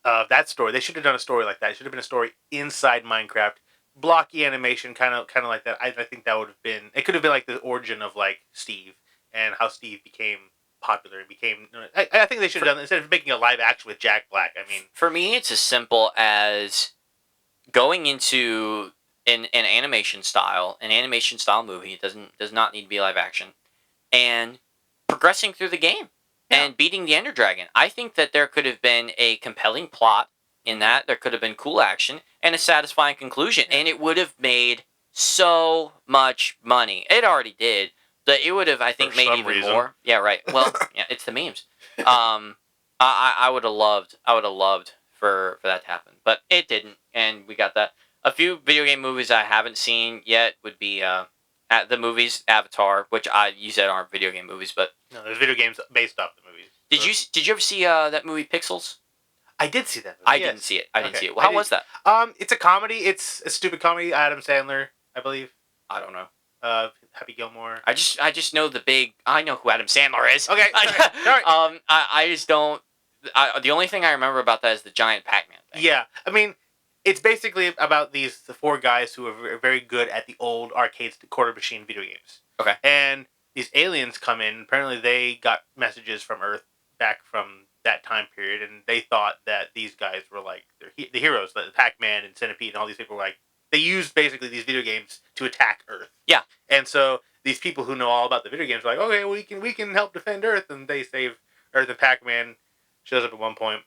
Speaker 1: that story, they should have done a story like that. It should have been a story inside Minecraft, blocky animation, kind of like that. I think that would have been. It could have been like the origin of like Steve and how Steve became popular and became. I think they should have done instead of making a live action with Jack Black. I mean,
Speaker 2: for me, it's as simple as going into an animation style movie. It does not need to be live action, and progressing through the game. And beating the Ender Dragon. I think that there could have been a compelling plot in that. There could have been cool action and a satisfying conclusion. And it would have made so much money. It already did. But it would have, I think, made even more. Yeah, right. Well, yeah, it's the memes. I would have loved for that to happen. But it didn't. And we got that. A few video game movies I haven't seen yet would be the movies Avatar, which you said aren't video game movies, but
Speaker 1: no, there's video games based off the movies.
Speaker 2: Did you ever see that movie Pixels?
Speaker 1: I did see that movie.
Speaker 2: I didn't see it. Well, how was that?
Speaker 1: It's a comedy. It's a stupid comedy. Adam Sandler, I believe.
Speaker 2: I don't know.
Speaker 1: Happy Gilmore.
Speaker 2: I just know I know who Adam Sandler is.
Speaker 1: Okay. Sorry.
Speaker 2: I just don't. The only thing I remember about that is the giant Pac-Man thing.
Speaker 1: Yeah, I mean, it's basically about the four guys who are very good at the old arcade quarter machine video games.
Speaker 2: Okay.
Speaker 1: And these aliens come in. Apparently, they got messages from Earth back from that time period, and they thought that these guys were like the heroes, like Pac-Man and Centipede, and all these people were like they used basically these video games to attack Earth.
Speaker 2: Yeah.
Speaker 1: And so these people who know all about the video games are like, okay, we can help defend Earth, and they save Earth. And Pac-Man shows up at one point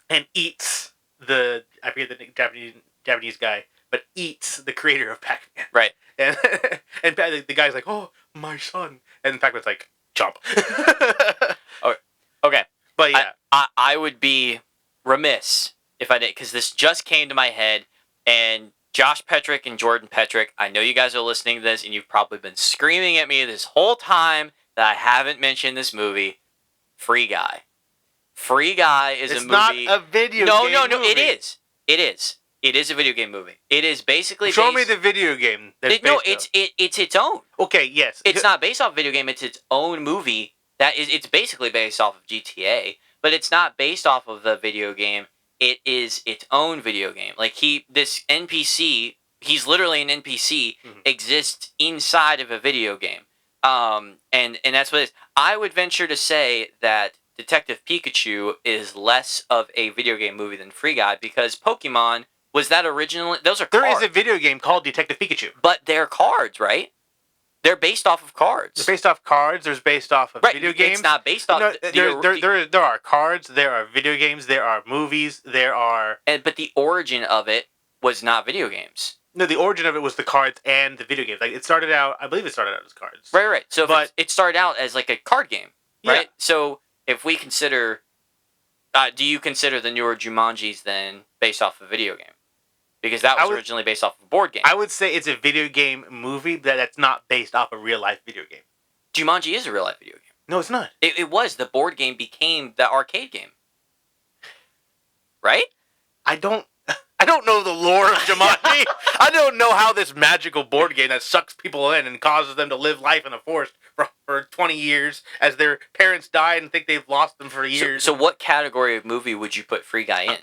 Speaker 1: and eats I forget the Japanese guy, but eats the creator of Pac-Man.
Speaker 2: Right.
Speaker 1: And the guy's like, oh, my son. And Pac-Man's like, chomp.
Speaker 2: Okay.
Speaker 1: But yeah.
Speaker 2: I would be remiss if I did, because this just came to my head, and Josh Petrick and Jordan Petrick, I know you guys are listening to this, and you've probably been screaming at me this whole time that I haven't mentioned this movie, Free Guy. Free Guy is a movie. It's
Speaker 1: not a video
Speaker 2: game
Speaker 1: movie.
Speaker 2: No, it is. It is. It is a video game movie. It is basically
Speaker 1: Show me the video game.
Speaker 2: It's its own.
Speaker 1: Okay, yes.
Speaker 2: It's not based off a video game. It's its own movie. It's basically based off of GTA, but it's not based off of the video game. It is its own video game. Like this NPC, he's literally an NPC, exists inside of a video game. And that's what it is. I would venture to say that Detective Pikachu is less of a video game movie than Free Guy, because Pokemon was that originally. Those are cards.
Speaker 1: There is a video game called Detective Pikachu,
Speaker 2: but they're cards, right? They're based off of cards.
Speaker 1: They're based off cards. There's based off of video games.
Speaker 2: It's not based off.
Speaker 1: No, there are cards. There are video games. There are movies. There are.
Speaker 2: But the origin of it was not video games.
Speaker 1: No, the origin of it was the cards and the video games. Like it started out. I believe it started out as cards.
Speaker 2: Right. So, but it started out as like a card game, right?
Speaker 1: Yeah.
Speaker 2: So if we consider, do you consider the newer Jumanjis then based off of a video game? Because that was originally based off of a board game.
Speaker 1: I would say it's a video game movie that's not based off a real life video game.
Speaker 2: Jumanji is a real life video game.
Speaker 1: No, it's not.
Speaker 2: It was. The board game became the arcade game. Right?
Speaker 1: I don't know the lore of Jumanji. I don't know how this magical board game that sucks people in and causes them to live life in the forest for 20 years as their parents die and think they've lost them for years.
Speaker 2: So what category of movie would you put Free Guy in?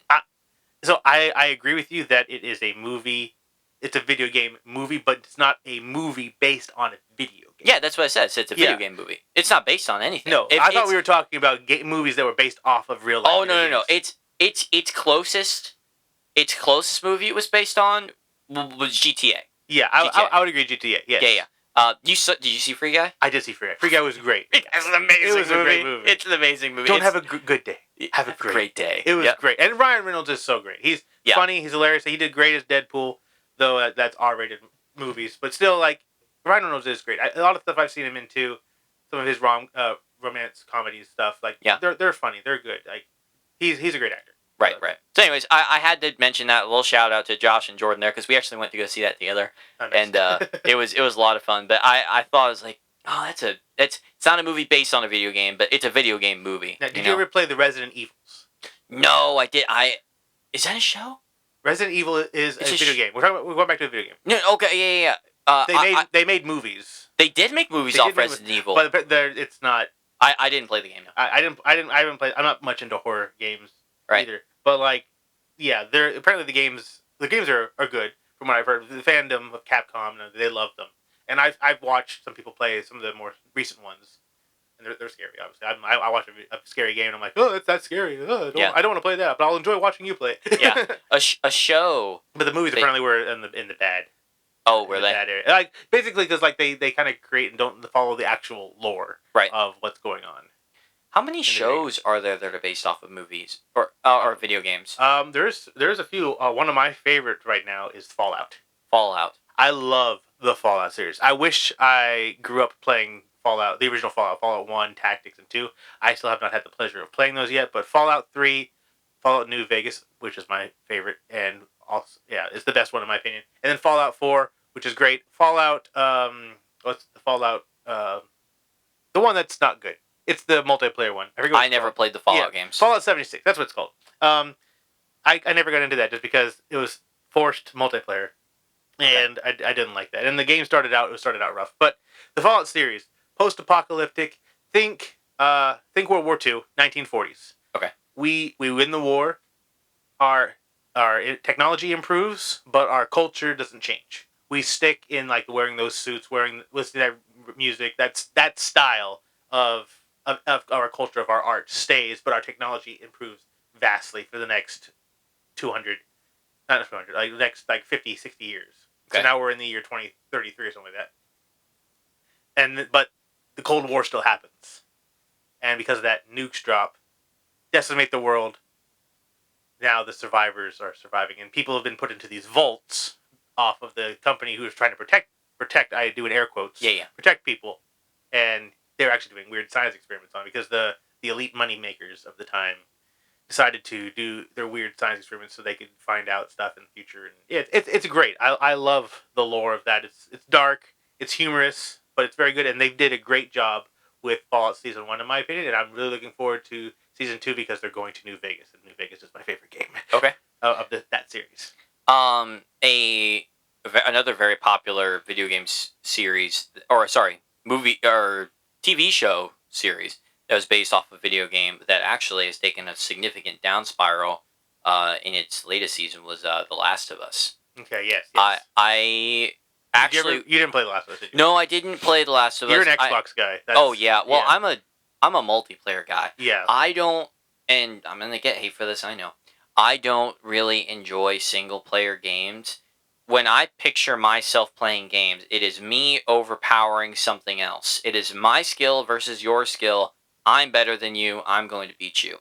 Speaker 1: So I agree with you that it is a movie. It's a video game movie, but it's not a movie based on a video game.
Speaker 2: Yeah, that's what I said. So it's a video game movie. It's not based on anything.
Speaker 1: No, I thought we were talking about movies that were based off of real life.
Speaker 2: Oh no! Its closest movie it was based on was GTA.
Speaker 1: Yeah, I would agree. GTA. Yes.
Speaker 2: Yeah. Did you see Free Guy?
Speaker 1: I did see Free Guy. Free Guy was great.
Speaker 2: It's an amazing movie.
Speaker 1: It was a great movie.
Speaker 2: It's an amazing movie.
Speaker 1: Don't have a good day. Have a great
Speaker 2: day.
Speaker 1: It was great. And Ryan Reynolds is so great. He's funny. He's hilarious. He did great as Deadpool, though that's R-rated movies. But still, like, Ryan Reynolds is great. A lot of stuff I've seen him into, some of his romance comedy stuff, like, they're funny. They're good. Like, he's a great actor.
Speaker 2: Right. So anyways, I had to mention that. A little shout out to Josh and Jordan there, because we actually went to go see that together.
Speaker 1: Oh, nice.
Speaker 2: And it was a lot of fun. But I thought, I was like, Oh, it's not a movie based on a video game, but it's a video game movie.
Speaker 1: Now, did you ever play the Resident Evils?
Speaker 2: No, I did. Is that a show?
Speaker 1: Resident Evil is a video game. We're going back to a video game.
Speaker 2: No, okay, yeah.
Speaker 1: They made movies.
Speaker 2: They did make movies off Resident Evil,
Speaker 1: but it's not.
Speaker 2: I didn't play the game. No.
Speaker 1: I haven't played. I'm not much into horror games either. But like, yeah, they're apparently the games are good from what I've heard. The fandom of Capcom, they love them, and I've watched some people play some of the more recent ones, and they're scary. Obviously, I watch a scary game and I'm like, oh, that's scary. I don't want to play that, but I'll enjoy watching you play it.
Speaker 2: Yeah, a show.
Speaker 1: But the movies apparently were in the bad.
Speaker 2: Oh, were they?
Speaker 1: Bad area. Like basically because like they kind of create and don't follow the actual lore of what's going on.
Speaker 2: How many shows are there that are based off of movies or video games?
Speaker 1: There's a few. One of my favorites right now is Fallout.
Speaker 2: Fallout.
Speaker 1: I love the Fallout series. I wish I grew up playing Fallout, the original Fallout 1, Tactics, and 2. I still have not had the pleasure of playing those yet, but Fallout 3, Fallout New Vegas, which is my favorite, and also, it's the best one in my opinion. And then Fallout 4, which is great. Fallout, what's the Fallout, the one that's not good. It's the multiplayer one.
Speaker 2: I never played the Fallout games.
Speaker 1: Fallout 76, that's what it's called. I never got into that just because it was forced multiplayer. And I didn't like that. And the game started out rough. But the Fallout series, post-apocalyptic, think World War II, 1940s.
Speaker 2: Okay.
Speaker 1: We win the war. Our technology improves, but our culture doesn't change. We stick in like wearing those suits, listening to that music. That style of our culture, of our art stays, but our technology improves vastly for the next 50, 60 years. Okay. So now we're in the year 2033 or something like that. But the Cold War still happens. And because of that, nukes drop, decimate the world. Now the survivors are surviving. And people have been put into these vaults off of the company who is trying to protect, I do in air quotes, protect people. And they're actually doing weird science experiments on it because the elite money makers of the time decided to do their weird science experiments so they could find out stuff in the future. And it's great. I love the lore of that. It's dark, it's humorous, but it's very good. And they did a great job with Fallout Season 1, in my opinion. And I'm really looking forward to Season 2 because they're going to New Vegas. And New Vegas is my favorite game of that series.
Speaker 2: Another very popular video game series, movie or TV show series that was based off a video game that actually has taken a significant down spiral in its latest season was The Last of Us.
Speaker 1: Okay, yes.
Speaker 2: I actually...
Speaker 1: You didn't play The Last of Us, did you?
Speaker 2: No, I didn't play The Last of Us.
Speaker 1: You're an Xbox guy.
Speaker 2: Well, I'm a multiplayer guy.
Speaker 1: Yeah.
Speaker 2: I don't, and I'm going to get hate for this, I know. I don't really enjoy single-player games. When I picture myself playing games, it is me overpowering something else. It is my skill versus your skill. I'm better than you. I'm going to beat you.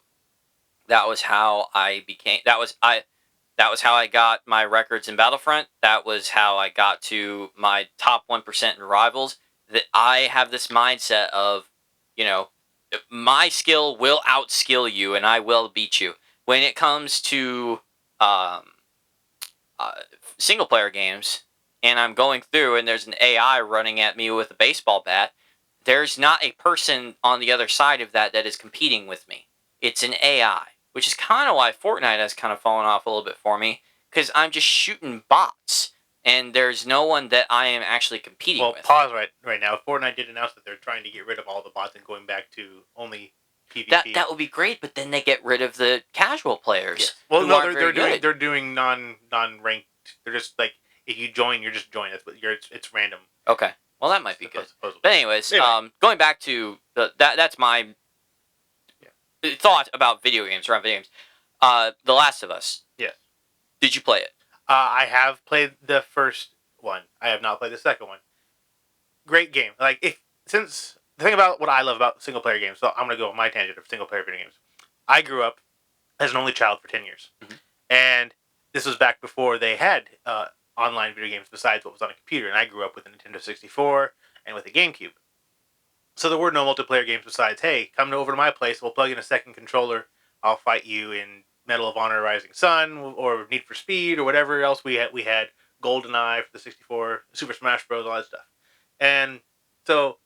Speaker 2: That was how I became. That was how I got my records in Battlefront. That was how I got to my top 1% in Rivals. That I have this mindset of, my skill will outskill you, and I will beat you. When it comes to single player games, and I'm going through, and there's an AI running at me with a baseball bat. There's not a person on the other side of that is competing with me. It's an AI, which is kind of why Fortnite has kind of fallen off a little bit for me, because I'm just shooting bots, and there's no one that I am actually competing with.
Speaker 1: Well, pause right now. Fortnite did announce that they're trying to get rid of all the bots and going back to only PvP.
Speaker 2: That would be great, but then they get rid of the casual players.
Speaker 1: Yes. Well, no, they're doing non-ranked. They're just like, if you join, you're just joining. It's random.
Speaker 2: Okay. Well, that might be good. Supposedly. But anyways, going back to that's my thought about video games, around video games. The Last of Us.
Speaker 1: Yes.
Speaker 2: Did you play it?
Speaker 1: I have played the first one. I have not played the second one. Great game. Since the thing about what I love about single player games, so I'm going to go on my tangent of single player video games. I grew up as an only child for 10 years. Mm-hmm. And this was back before they had online video games besides what was on a computer. And I grew up with a Nintendo 64 and with a GameCube. So there were no multiplayer games besides, hey, come over to my place, we'll plug in a second controller, I'll fight you in Medal of Honor Rising Sun, or Need for Speed, or whatever else we had. GoldenEye for the 64, Super Smash Bros., all that stuff. And so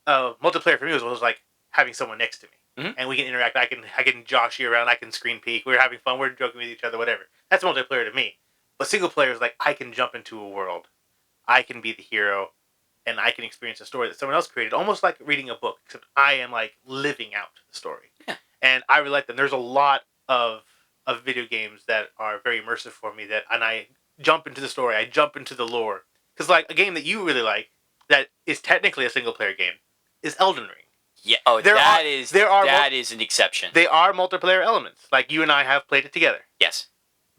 Speaker 1: multiplayer for me was like having someone next to me,
Speaker 2: Mhm.
Speaker 1: and we can interact. I can josh you around. I can screen peek. We're having fun. We're joking with each other. Whatever. That's multiplayer to me. But single player is like I can jump into a world. I can be the hero, and I can experience a story that someone else created, almost like reading a book. Except I am like living out the story.
Speaker 2: Yeah.
Speaker 1: And I really like them. There's a lot of video games that are very immersive for me. And I jump into the story. I jump into the lore. Because like a game that you really like that is technically a single player game is Elden Ring.
Speaker 2: Yeah. Oh, that is an exception.
Speaker 1: They are multiplayer elements. Like you and I have played it together.
Speaker 2: Yes.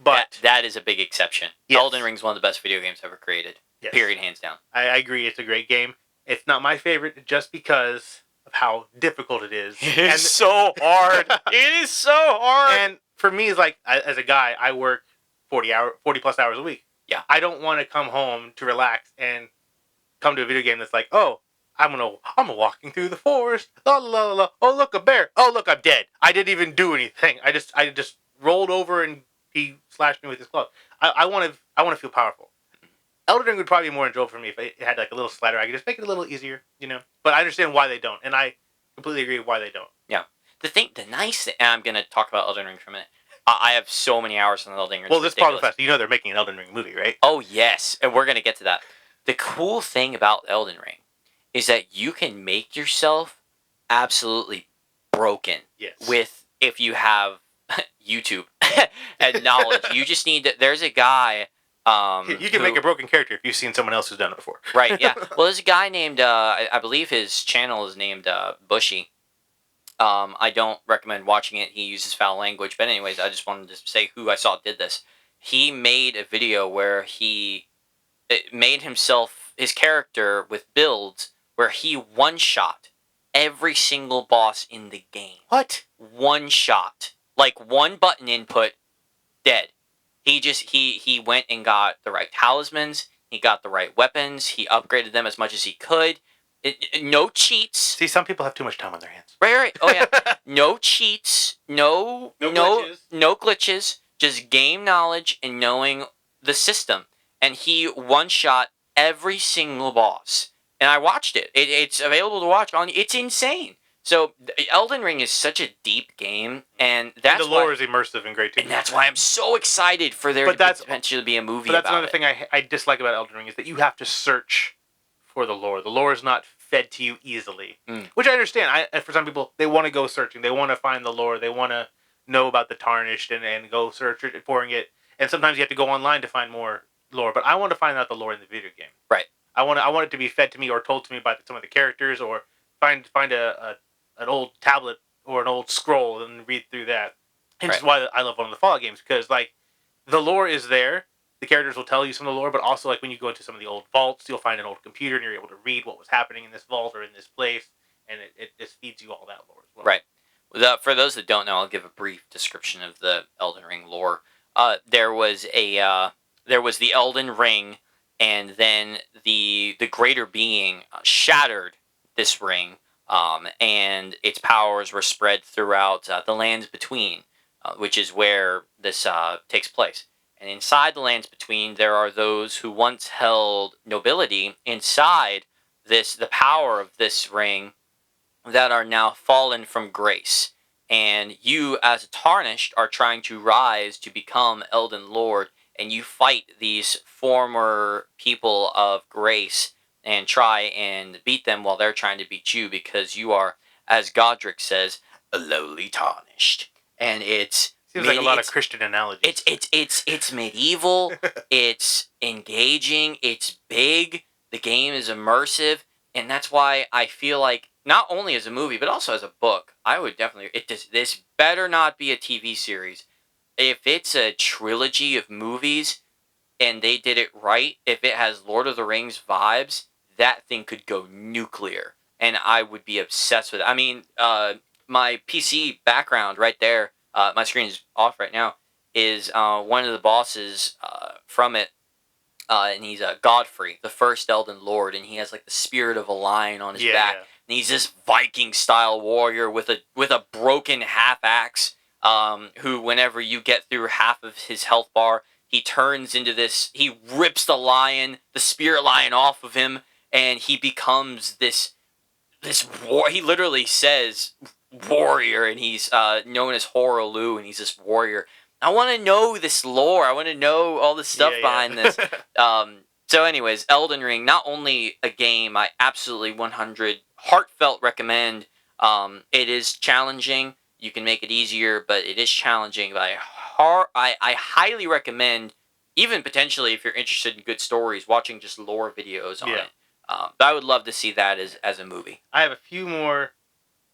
Speaker 1: But
Speaker 2: that is a big exception. Yes. Elden Ring's one of the best video games ever created. Yes. Period, hands down.
Speaker 1: I agree. It's a great game. It's not my favorite just because of how difficult it is.
Speaker 2: It's so hard. It is so hard.
Speaker 1: And for me, it's like as a guy, I work 40 plus hours a week.
Speaker 2: Yeah.
Speaker 1: I don't want to come home to relax and come to a video game that's like, oh, I'm walking through the forest. La la la la. Oh, look, a bear. Oh, look, I'm dead. I didn't even do anything. I just rolled over and he slashed me with his club. I want to feel powerful. Elden Ring would probably be more enjoyable for me if it had like a little slider. I could just make it a little easier, But I understand why they don't, and I completely agree why they don't.
Speaker 2: Yeah. The nice thing, and I'm gonna talk about Elden Ring for a minute. I have so many hours on Elden Ring.
Speaker 1: Well, this part of the fest, they're making an Elden Ring movie, right?
Speaker 2: Oh yes, and we're gonna get to that. The cool thing about Elden Ring is that you can make yourself absolutely broken.
Speaker 1: Yes.
Speaker 2: With if you have YouTube and knowledge, you just need to. There's a guy.
Speaker 1: You can make a broken character if you've seen someone else who's done it before.
Speaker 2: Right, yeah. Well, there's a guy named, I believe his channel is named Bushy. I don't recommend watching it. He uses foul language. But anyways, I just wanted to say who I saw did this. He made a video where he made his character with builds where he one-shot every single boss in the game.
Speaker 1: What?
Speaker 2: One shot. Like one button input, dead. He went and got the right talismans. He got the right weapons. He upgraded them as much as he could. No cheats.
Speaker 1: See, some people have too much time on their hands.
Speaker 2: Right. Oh yeah. No cheats. No
Speaker 1: glitches.
Speaker 2: No glitches. Just game knowledge and knowing the system. And he one shot every single boss. And I watched it. It's available to watch on. It's insane. So Elden Ring is such a deep game, and that's
Speaker 1: the lore is immersive and great too.
Speaker 2: And that's why I'm so excited for there to potentially be a movie.
Speaker 1: But that's another thing I dislike about Elden Ring is that you have to search for the lore. The lore is not fed to you easily, which I understand. For some people, they want to go searching. They want to find the lore. They want to know about the Tarnished and go search it for it. And sometimes you have to go online to find more lore. But I want to find out the lore in the video game.
Speaker 2: Right.
Speaker 1: I want it to be fed to me or told to me by some of the characters, or find an old tablet or an old scroll and read through that. And that's why I love one of the Fallout games, because like the lore is there. The characters will tell you some of the lore, but also like when you go into some of the old vaults, you'll find an old computer and you're able to read what was happening in this vault or in this place, and it just feeds you all that lore as well.
Speaker 2: Right. For those that don't know, I'll give a brief description of the Elden Ring lore. There was the Elden Ring, and then the greater being shattered this ring. And its powers were spread throughout the lands between, which is where this takes place. And inside the lands between, there are those who once held nobility inside the power of this ring that are now fallen from grace. And you, as a Tarnished, are trying to rise to become Elden Lord, and you fight these former people of grace and try and beat them while they're trying to beat you, because you are, as Godric says, a lowly Tarnished. And it's
Speaker 1: seems like a lot of Christian analogies.
Speaker 2: It's medieval. It's engaging. It's big. The game is immersive, and that's why I feel like not only as a movie but also as a book, I would definitely. This better not be a TV series. If it's a trilogy of movies, and they did it right, if it has Lord of the Rings vibes, that thing could go nuclear, and I would be obsessed with it. I mean, my PC background right there, my screen is off right now, is one of the bosses from it, and he's Godfrey, the first Elden Lord, and he has like the spirit of a lion on his back, and he's this Viking-style warrior with a broken half-axe, who whenever you get through half of his health bar, he turns into this, he rips the spirit lion off of him, and he becomes this this he literally says warrior, and he's known as Horaloo, and he's this warrior. I want to know this lore. I want to know all the stuff behind this. So anyways, Elden Ring, not only a game I absolutely 100 heartfelt recommend. It is challenging. You can make it easier, but it is challenging. But I highly recommend, even potentially if you're interested in good stories, watching just lore videos on it. But I would love to see that as a movie.
Speaker 1: I have a few more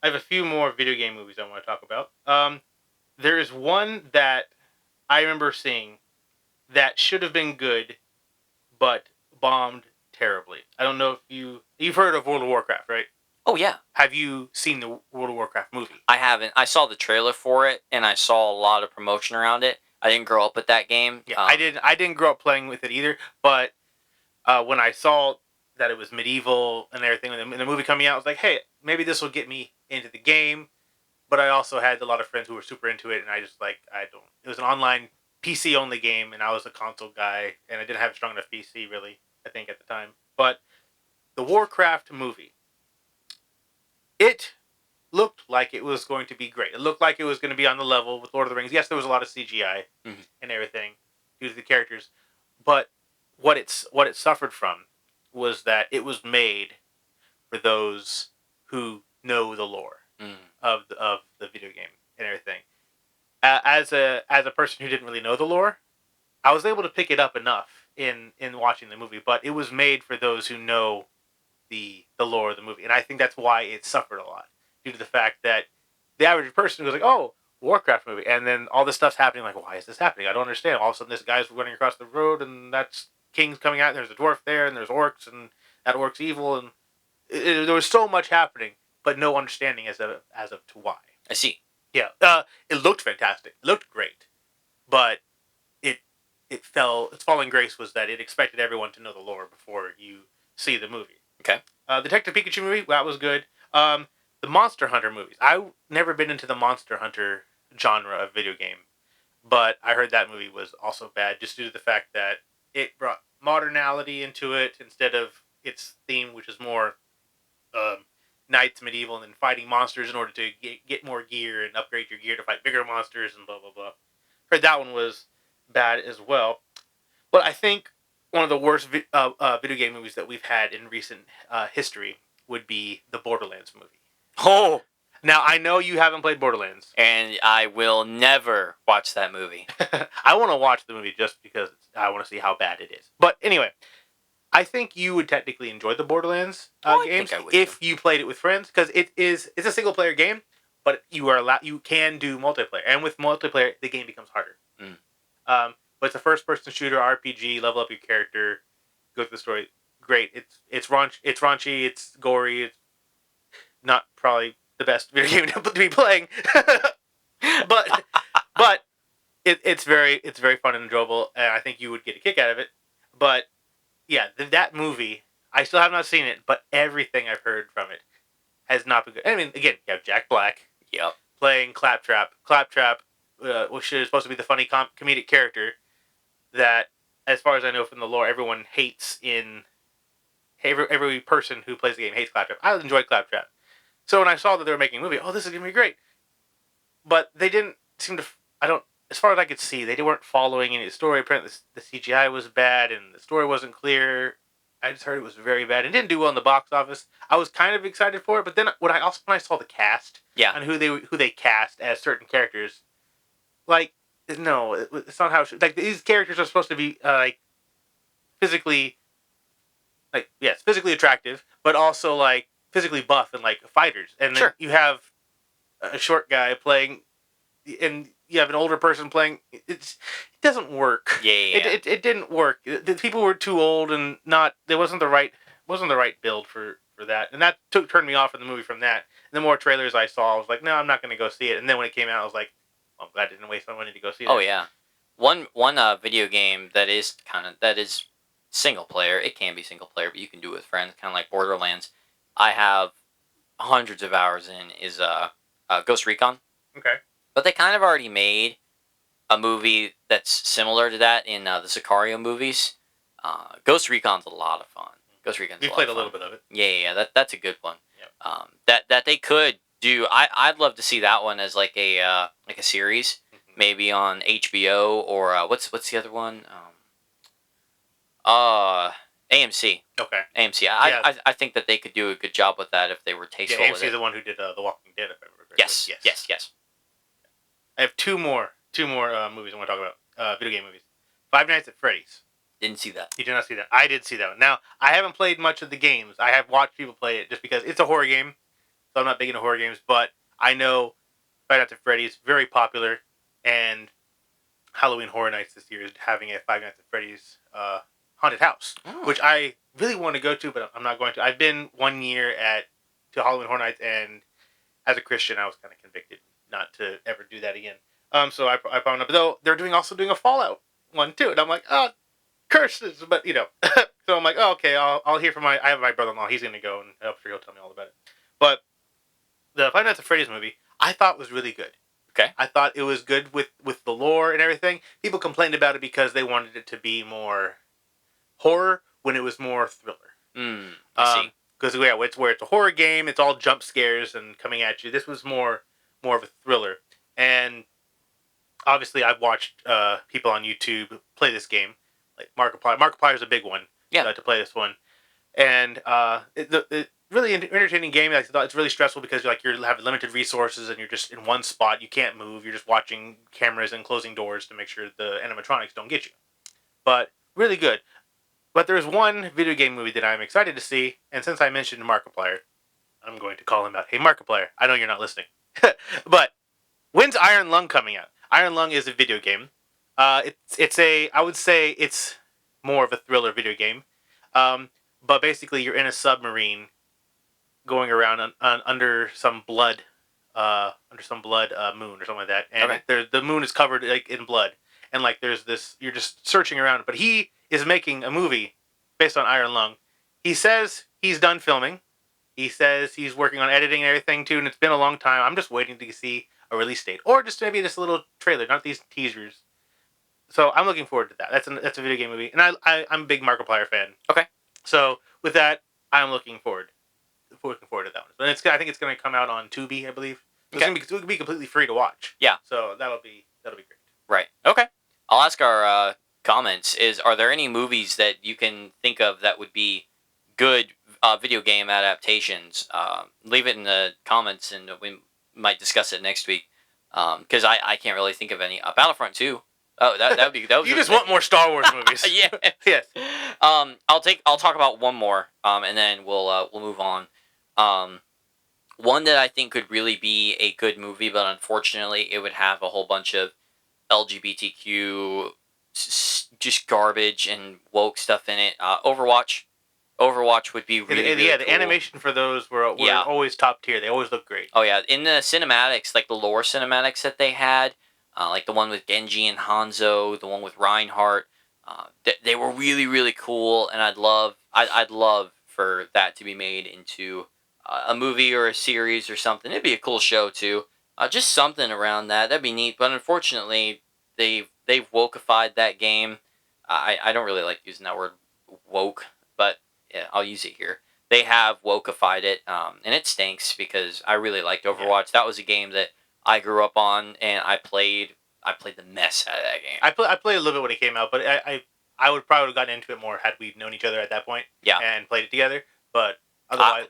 Speaker 1: video game movies I want to talk about. There is one that I remember seeing that should have been good, but bombed terribly. I don't know if you've heard of World of Warcraft, right?
Speaker 2: Oh yeah.
Speaker 1: Have you seen the World of Warcraft movie?
Speaker 2: I haven't. I saw the trailer for it, and I saw a lot of promotion around it. I didn't grow up with that game.
Speaker 1: Yeah, I didn't grow up playing with it either. But when I saw that it was medieval and everything, and the movie coming out, I was like, hey, maybe this will get me into the game. But I also had a lot of friends who were super into it, and I just it was an online PC only game, and I was a console guy, and I didn't have a strong enough PC really, I think at the time. But the Warcraft movie, it looked like it was going to be great. It looked like it was going to be on the level with Lord of the Rings. Yes, there was a lot of CGI and everything due to the characters, but what it suffered from was that it was made for those who know the lore of the video game and everything. As a person who didn't really know the lore, I was able to pick it up enough in watching the movie, but it was made for those who know the lore of the movie, and I think that's why it suffered a lot, due to the fact that the average person was like, "Oh, Warcraft movie," and then all this stuff's happening. Like, why is this happening? I don't understand. All of a sudden, this guy's running across the road, and that's kings coming out. And there's a dwarf there, and there's orcs, and that orc's evil, and there was so much happening, but no understanding as of to why.
Speaker 2: I see.
Speaker 1: Yeah, it looked fantastic. It looked great, but its falling grace was that it expected everyone to know the lore before you see the movie.
Speaker 2: Okay.
Speaker 1: Detective Pikachu movie, that was good. The Monster Hunter movies. I've never been into the Monster Hunter genre of video game, but I heard that movie was also bad just due to the fact that it brought modernality into it instead of its theme, which is more knights, medieval, and then fighting monsters in order to get more gear and upgrade your gear to fight bigger monsters and blah, blah, blah. Heard that one was bad as well. But I think one of the worst video game movies that we've had in recent history would be the Borderlands movie.
Speaker 2: Oh!
Speaker 1: Now, I know you haven't played Borderlands.
Speaker 2: And I will never watch that movie.
Speaker 1: I want to watch the movie just because I want to see how bad it is. But anyway, I think you would technically enjoy the Borderlands games if you played it with friends, because it's a single player game, but you can do multiplayer, and with multiplayer the game becomes harder. But it's a first person shooter RPG. Level up your character, go through the story. Great. It's raunchy. It's gory. It's not probably the best video game to be playing, but it's very fun and enjoyable, and I think you would get a kick out of it. But yeah, that movie, I still have not seen it, but everything I've heard from it has not been good. I mean, again, you have Jack Black, playing Claptrap, which is supposed to be the funny comedic character that, as far as I know from the lore, everyone hates in every person who plays the game hates Claptrap. I enjoyed Claptrap. So when I saw that they were making a movie, this is going to be great. But they didn't seem to, as far as I could see, they weren't following any story. Apparently the CGI was bad and the story wasn't clear. I just heard it was very bad. It didn't do well in the box office. I was kind of excited for it, but then when I saw the cast and who they cast as certain characters, like, no, it's not how it should. Like, these characters are supposed to be physically, physically attractive, but also like physically buff and like fighters. And then you have a short guy playing, and you have an older person playing. It doesn't work. It didn't work. The people were too old and there wasn't the right build for that, and that turned me off in the movie from that. And the more trailers I saw, I was like, no, I'm not going to go see it. And then when it came out, I was like, well, I'm glad I didn't waste my money to go see it.
Speaker 2: Oh yeah, one video game that is single player. It can be single player, but you can do it with friends, kind of like Borderlands. I have hundreds of hours in is Ghost Recon.
Speaker 1: Okay.
Speaker 2: But they kind of already made a movie that's similar to that in the Sicario movies. Ghost Recon's a lot of fun. Ghost Recon's
Speaker 1: We played a little bit of it.
Speaker 2: Yeah, that's a good one.
Speaker 1: Yeah.
Speaker 2: That they could do. I'd love to see that one as like a series, maybe on HBO or what's the other one? AMC.
Speaker 1: Okay.
Speaker 2: AMC.
Speaker 1: Yeah.
Speaker 2: I think that they could do a good job with that if they were tasteful
Speaker 1: AMC
Speaker 2: with
Speaker 1: is
Speaker 2: it.
Speaker 1: the one who did The Walking Dead, if I remember correctly.
Speaker 2: Yes.
Speaker 1: I have two more movies I want to talk about. Video game movies. Five Nights at Freddy's.
Speaker 2: Didn't see that.
Speaker 1: You did not see that. I did see that one. Now, I haven't played much of the games. I have watched people play it just because it's a horror game. So I'm not big into horror games, but I know Five Nights at Freddy's very popular, and Halloween Horror Nights this year is having a Five Nights at Freddy's haunted house, which I really want to go to, but I'm not going to. I've been 1 year to Halloween Horror Nights, and as a Christian, I was kind of convicted not to ever do that again. So I found out, though they're also doing a Fallout one too, and I'm like, oh, curses, but so I'm like, oh, okay, I'll hear from I have my brother-in-law. He's gonna go, and I'm sure he'll tell me all about it. But the Five Nights at Freddy's movie, I thought was really good.
Speaker 2: Okay.
Speaker 1: I thought it was good with the lore and everything. People complained about it because they wanted it to be more horror when it was more thriller.
Speaker 2: I see.
Speaker 1: Because it's where it's a horror game. It's all jump scares and coming at you. This was more of a thriller. And obviously, I've watched people on YouTube play this game, like Markiplier. Markiplier is a big one.
Speaker 2: Yeah.
Speaker 1: To play this one, and the really entertaining game. I thought it's really stressful because you have limited resources and you're just in one spot. You can't move. You're just watching cameras and closing doors to make sure the animatronics don't get you. But really good. But there's one video game movie that I'm excited to see, and since I mentioned Markiplier, I'm going to call him out. Hey, Markiplier, I know you're not listening, but when's Iron Lung coming out? Iron Lung is a video game. I would say it's more of a thriller video game. But basically, you're in a submarine going around under some blood moon or something like that, and the moon is covered in blood, and there's this. You're just searching around, but he is making a movie based on Iron Lung. He says he's done filming. He says he's working on editing and everything too, and it's been a long time. I'm just waiting to see a release date, or just maybe just a little trailer, not these teasers. So I'm looking forward to that. That's a video game movie, and I'm a big Markiplier fan.
Speaker 2: Okay.
Speaker 1: So with that, I'm looking forward to that one. But I think it's going to come out on Tubi, I believe. So it's going to be completely free to watch.
Speaker 2: Yeah.
Speaker 1: So that'll be great.
Speaker 2: Right. Okay. I'll ask our comments. Are there any movies that you can think of that would be good video game adaptations? Leave it in the comments, and we might discuss it next week. Because I can't really think of any. Battlefront 2. Oh, that would be.
Speaker 1: You just want more Star Wars movies.
Speaker 2: Yeah.
Speaker 1: Yes.
Speaker 2: I'll talk about one more. And then we'll move on. One that I think could really be a good movie, but unfortunately, it would have a whole bunch of LGBTQ just garbage and woke stuff in it. Overwatch. Overwatch would be really, really
Speaker 1: the
Speaker 2: cool.
Speaker 1: animation for those were always top tier. They always look great.
Speaker 2: Oh yeah, in the cinematics, like the lore cinematics that they had, like the one with Genji and Hanzo, the one with Reinhardt, they were really, really cool, and I'd love for that to be made into a movie or a series or something. It'd be a cool show too. Just something around that. That'd be neat. But unfortunately, they've wokeified that game. I don't really like using that word woke, but yeah, I'll use it here. They have wokeified it, and it stinks because I really liked Overwatch. Yeah. That was a game that I grew up on, and I played the mess out of that game.
Speaker 1: I played a little bit when it came out, but I would probably have gotten into it more had we known each other at that point.
Speaker 2: Yeah.
Speaker 1: And played it together. But otherwise,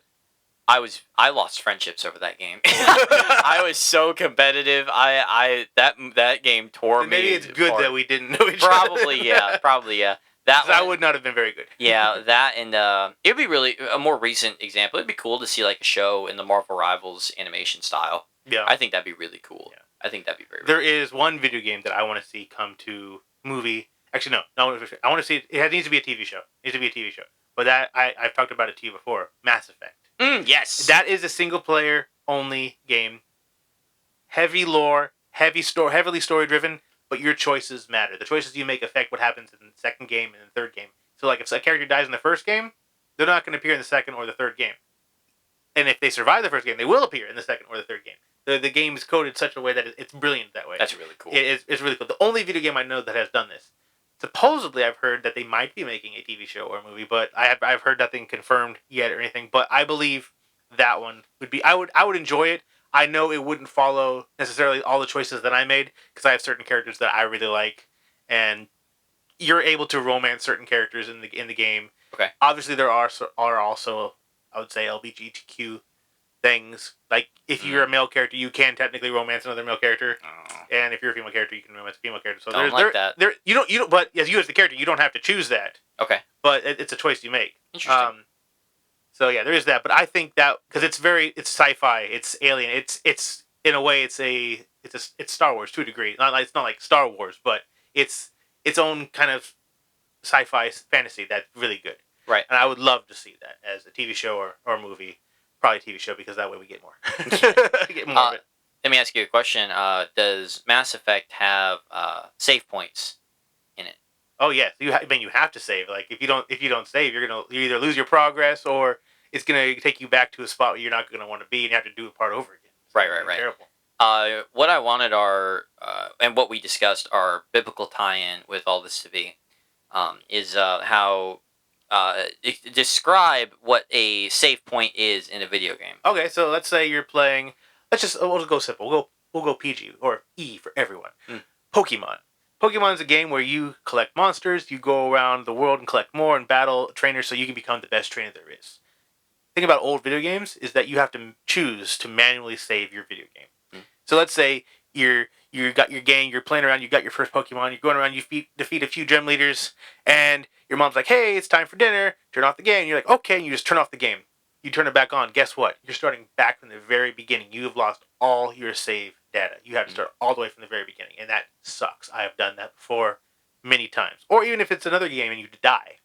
Speaker 2: I lost friendships over that game. I was so competitive. That game tore me.
Speaker 1: Maybe it's good that we didn't know each
Speaker 2: other. Probably yeah.
Speaker 1: That would not have been very good.
Speaker 2: Yeah, that and it'd be really a more recent example. It'd be cool to see like a show in the Marvel Rivals animation style. Yeah, I think that'd be really cool. Yeah. I think that'd be very.
Speaker 1: There is one video game that I want to see come to movie. Actually, no. I want to see it. It needs to be a TV show. It needs to be a TV show. But that I've talked about it to you before. Mass Effect.
Speaker 2: Yes.
Speaker 1: That is a single player only game. Heavy lore, heavily story driven. But your choices matter. The choices you make affect what happens in the second game and the third game. So, like, if a character dies in the first game, they're not going to appear in the second or the third game. And if they survive the first game, they will appear in the second or the third game. The game is coded in such a way that it's brilliant that way.
Speaker 2: That's really cool.
Speaker 1: It's really cool. The only video game I know that has done this. Supposedly, I've heard that they might be making a TV show or a movie, but I've heard nothing confirmed yet or anything. But I believe that one would be. I would enjoy it. I know it wouldn't follow necessarily all the choices that I made because I have certain characters that I really like, and you're able to romance certain characters in the game.
Speaker 2: Okay.
Speaker 1: Obviously, there are also, I would say, LGBTQ things. Like if you're a male character, you can technically romance another male character, and if you're a female character, you can romance a female character. So
Speaker 2: don't like that.
Speaker 1: You don't. But as you as the character, you don't have to choose that.
Speaker 2: Okay.
Speaker 1: But it's a choice you make.
Speaker 2: Interesting.
Speaker 1: So yeah, there is that. But I think that because it's sci-fi, it's alien, it's in a way it's Star Wars to a degree. It's not like Star Wars, but it's its own kind of sci-fi fantasy that's really good.
Speaker 2: Right.
Speaker 1: And I would love to see that as a TV show or movie. Probably TV show because that way we get more. Get more of it.
Speaker 2: Let me ask you a question. Does Mass Effect have save points in it?
Speaker 1: Oh yes, you have to save. Like if you don't save, you either lose your progress or it's gonna take you back to a spot where you're not gonna want to be and you have to do the part over again. So
Speaker 2: Right.
Speaker 1: Terrible.
Speaker 2: What I wanted and what we discussed are biblical tie-in with all this to be, is how describe what a save point is in a video game.
Speaker 1: Okay, so let's say you're playing. We'll just go simple. We'll go PG or E for everyone. Pokemon. Pokemon is a game where you collect monsters. You go around the world and collect more and battle trainers so you can become the best trainer there is. The thing about old video games is that you have to choose to manually save your video game. So let's say you got your game, you're playing around, you got your first Pokemon, you're going around, you defeat a few gym leaders, and your mom's like, hey, it's time for dinner, turn off the game. And you're like, okay, and you just turn off the game. You turn it back on. Guess what? You're starting back from the very beginning. You have lost all your save data. You have to start all the way from the very beginning, and that sucks. I have done that before many times. Or even if it's another game and you die,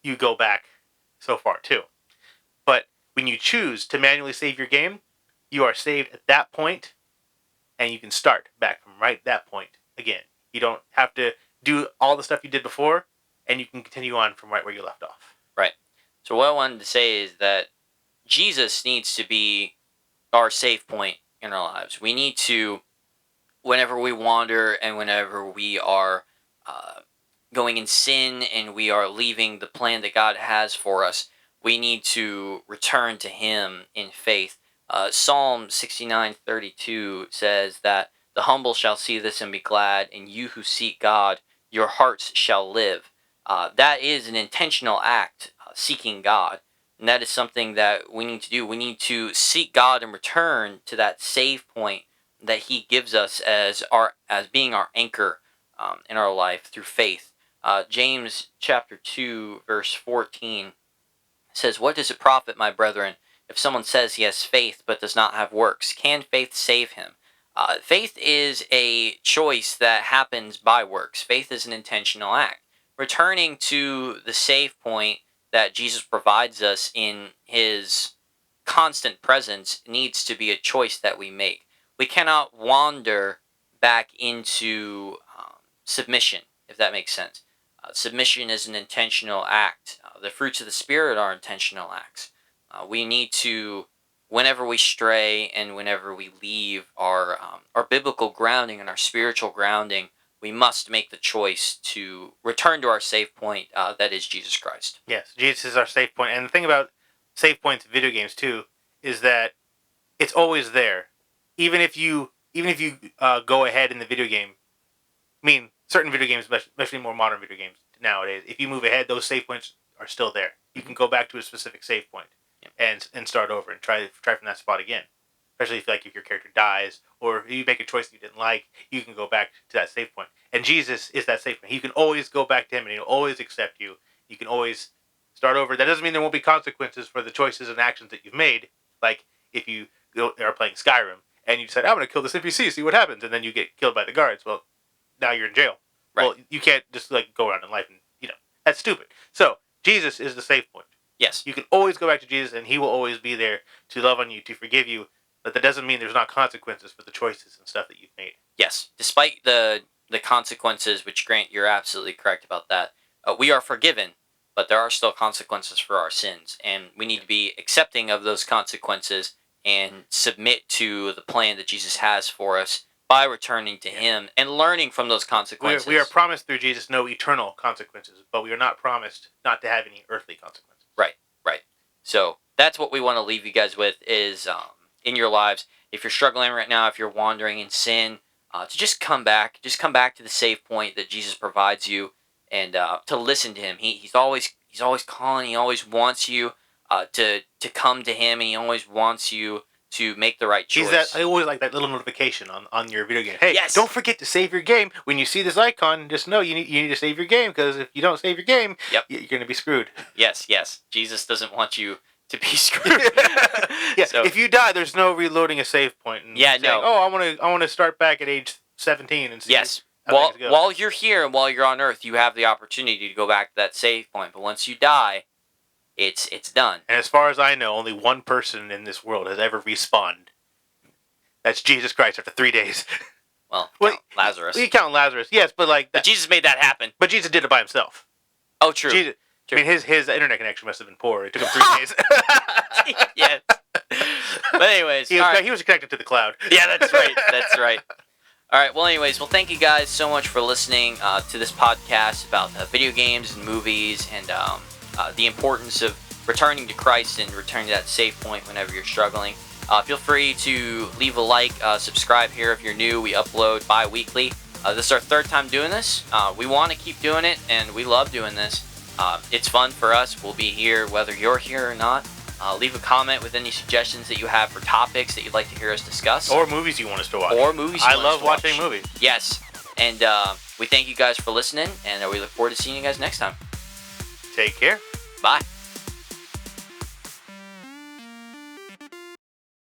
Speaker 1: you go back so far too. But when you choose to manually save your game, you are saved at that point, and you can start back from right that point again. You don't have to do all the stuff you did before, and you can continue on from right where you left off.
Speaker 2: Right. So what I wanted to say is that Jesus needs to be our save point in our lives. We need to, whenever we wander and whenever we are going in sin and we are leaving the plan that God has for us, we need to return to Him in faith. Psalm 69:32 says that the humble shall see this and be glad, and you who seek God, your hearts shall live. That is an intentional act, seeking God. And that is something that we need to do. We need to seek God and return to that save point that He gives us as being our anchor in our life through faith. James chapter 2 verse 14 says, "What does it profit, my brethren, if someone says he has faith but does not have works? Can faith save him?" Faith is a choice that happens by works. Faith is an intentional act. Returning to the save point that Jesus provides us in His constant presence needs to be a choice that we make. We cannot wander back into submission, if that makes sense. Submission is an intentional act. The fruits of the Spirit are intentional acts. We need to, whenever we stray and whenever we leave our biblical grounding and our spiritual grounding, we must make the choice to return to our save point, that is Jesus Christ.
Speaker 1: Yes, Jesus is our save point. And the thing about save points in video games too is that it's always there, even if you go ahead in the video game. I mean, certain video games, especially more modern video games nowadays, if you move ahead, those save points are still there. You can go back to a specific save point and start over and try from that spot again. Especially if your character dies or you make a choice that you didn't like, you can go back to that save point. And Jesus is that save point. You can always go back to Him and He'll always accept you. You can always start over. That doesn't mean there won't be consequences for the choices and actions that you've made. Like if you are playing Skyrim and you decide, I'm going to kill this NPC, see what happens, and then you get killed by the guards. Well, now you're in jail. Right. Well, you can't just go around in life and that's stupid. So Jesus is the save point.
Speaker 2: Yes.
Speaker 1: You can always go back to Jesus and He will always be there to love on you, to forgive you. But that doesn't mean there's not consequences for the choices and stuff that you've made.
Speaker 2: Yes. Despite the consequences, which Grant, you're absolutely correct about that. We are forgiven, but there are still consequences for our sins. And we need to be accepting of those consequences and submit to the plan that Jesus has for us by returning to Him and learning from those consequences.
Speaker 1: We are promised through Jesus no eternal consequences, but we are not promised not to have any earthly consequences.
Speaker 2: Right. So that's what we want to leave you guys with is in your lives. If you're struggling right now, if you're wandering in sin, to just come back to the save point that Jesus provides you, and to listen to him. He's always calling. He always wants you to come to him, and he always wants you to make the right choice.
Speaker 1: I always like that little notification on your video game. Hey,
Speaker 2: yes.
Speaker 1: Don't forget to save your game. When you see this icon, just know you need to save your game, because if you don't save your game, you're going to be screwed.
Speaker 2: Yes. Jesus doesn't want you to be screwed.
Speaker 1: Yeah.
Speaker 2: So,
Speaker 1: if you die, there's no reloading a save point. And saying,
Speaker 2: no.
Speaker 1: Oh, I want to start back at age 17 and see.
Speaker 2: Yes.
Speaker 1: How things go.
Speaker 2: While you're here and while you're on Earth, you have the opportunity to go back to that save point. But once you die, it's done.
Speaker 1: And as far as I know, only one person in this world has ever respawned. That's Jesus Christ after 3 days.
Speaker 2: Well, Lazarus.
Speaker 1: You count Lazarus, yes, but
Speaker 2: But Jesus made that happen.
Speaker 1: But Jesus did it by himself.
Speaker 2: Oh, true.
Speaker 1: Jesus,
Speaker 2: True.
Speaker 1: I mean, his internet connection must have been poor. It took him 3 days.
Speaker 2: Yes. But anyways,
Speaker 1: he was connected to the cloud.
Speaker 2: Yeah, that's right. That's right. All right. Well, anyways, thank you guys so much for listening to this podcast about video games and movies, and the importance of returning to Christ and returning to that safe point whenever you're struggling. Feel free to leave a like, subscribe here if you're new. We upload bi-weekly. This is our third time doing this. We want to keep doing it, and we love doing this. It's fun for us. We'll be here whether you're here or not. Leave a comment with any suggestions that you have for topics that you'd like to hear us discuss.
Speaker 1: Or movies you want us to watch.
Speaker 2: I
Speaker 1: love watching movies.
Speaker 2: Yes. And we thank you guys for listening, and we look forward to seeing you guys next time.
Speaker 1: Take care.
Speaker 2: Bye.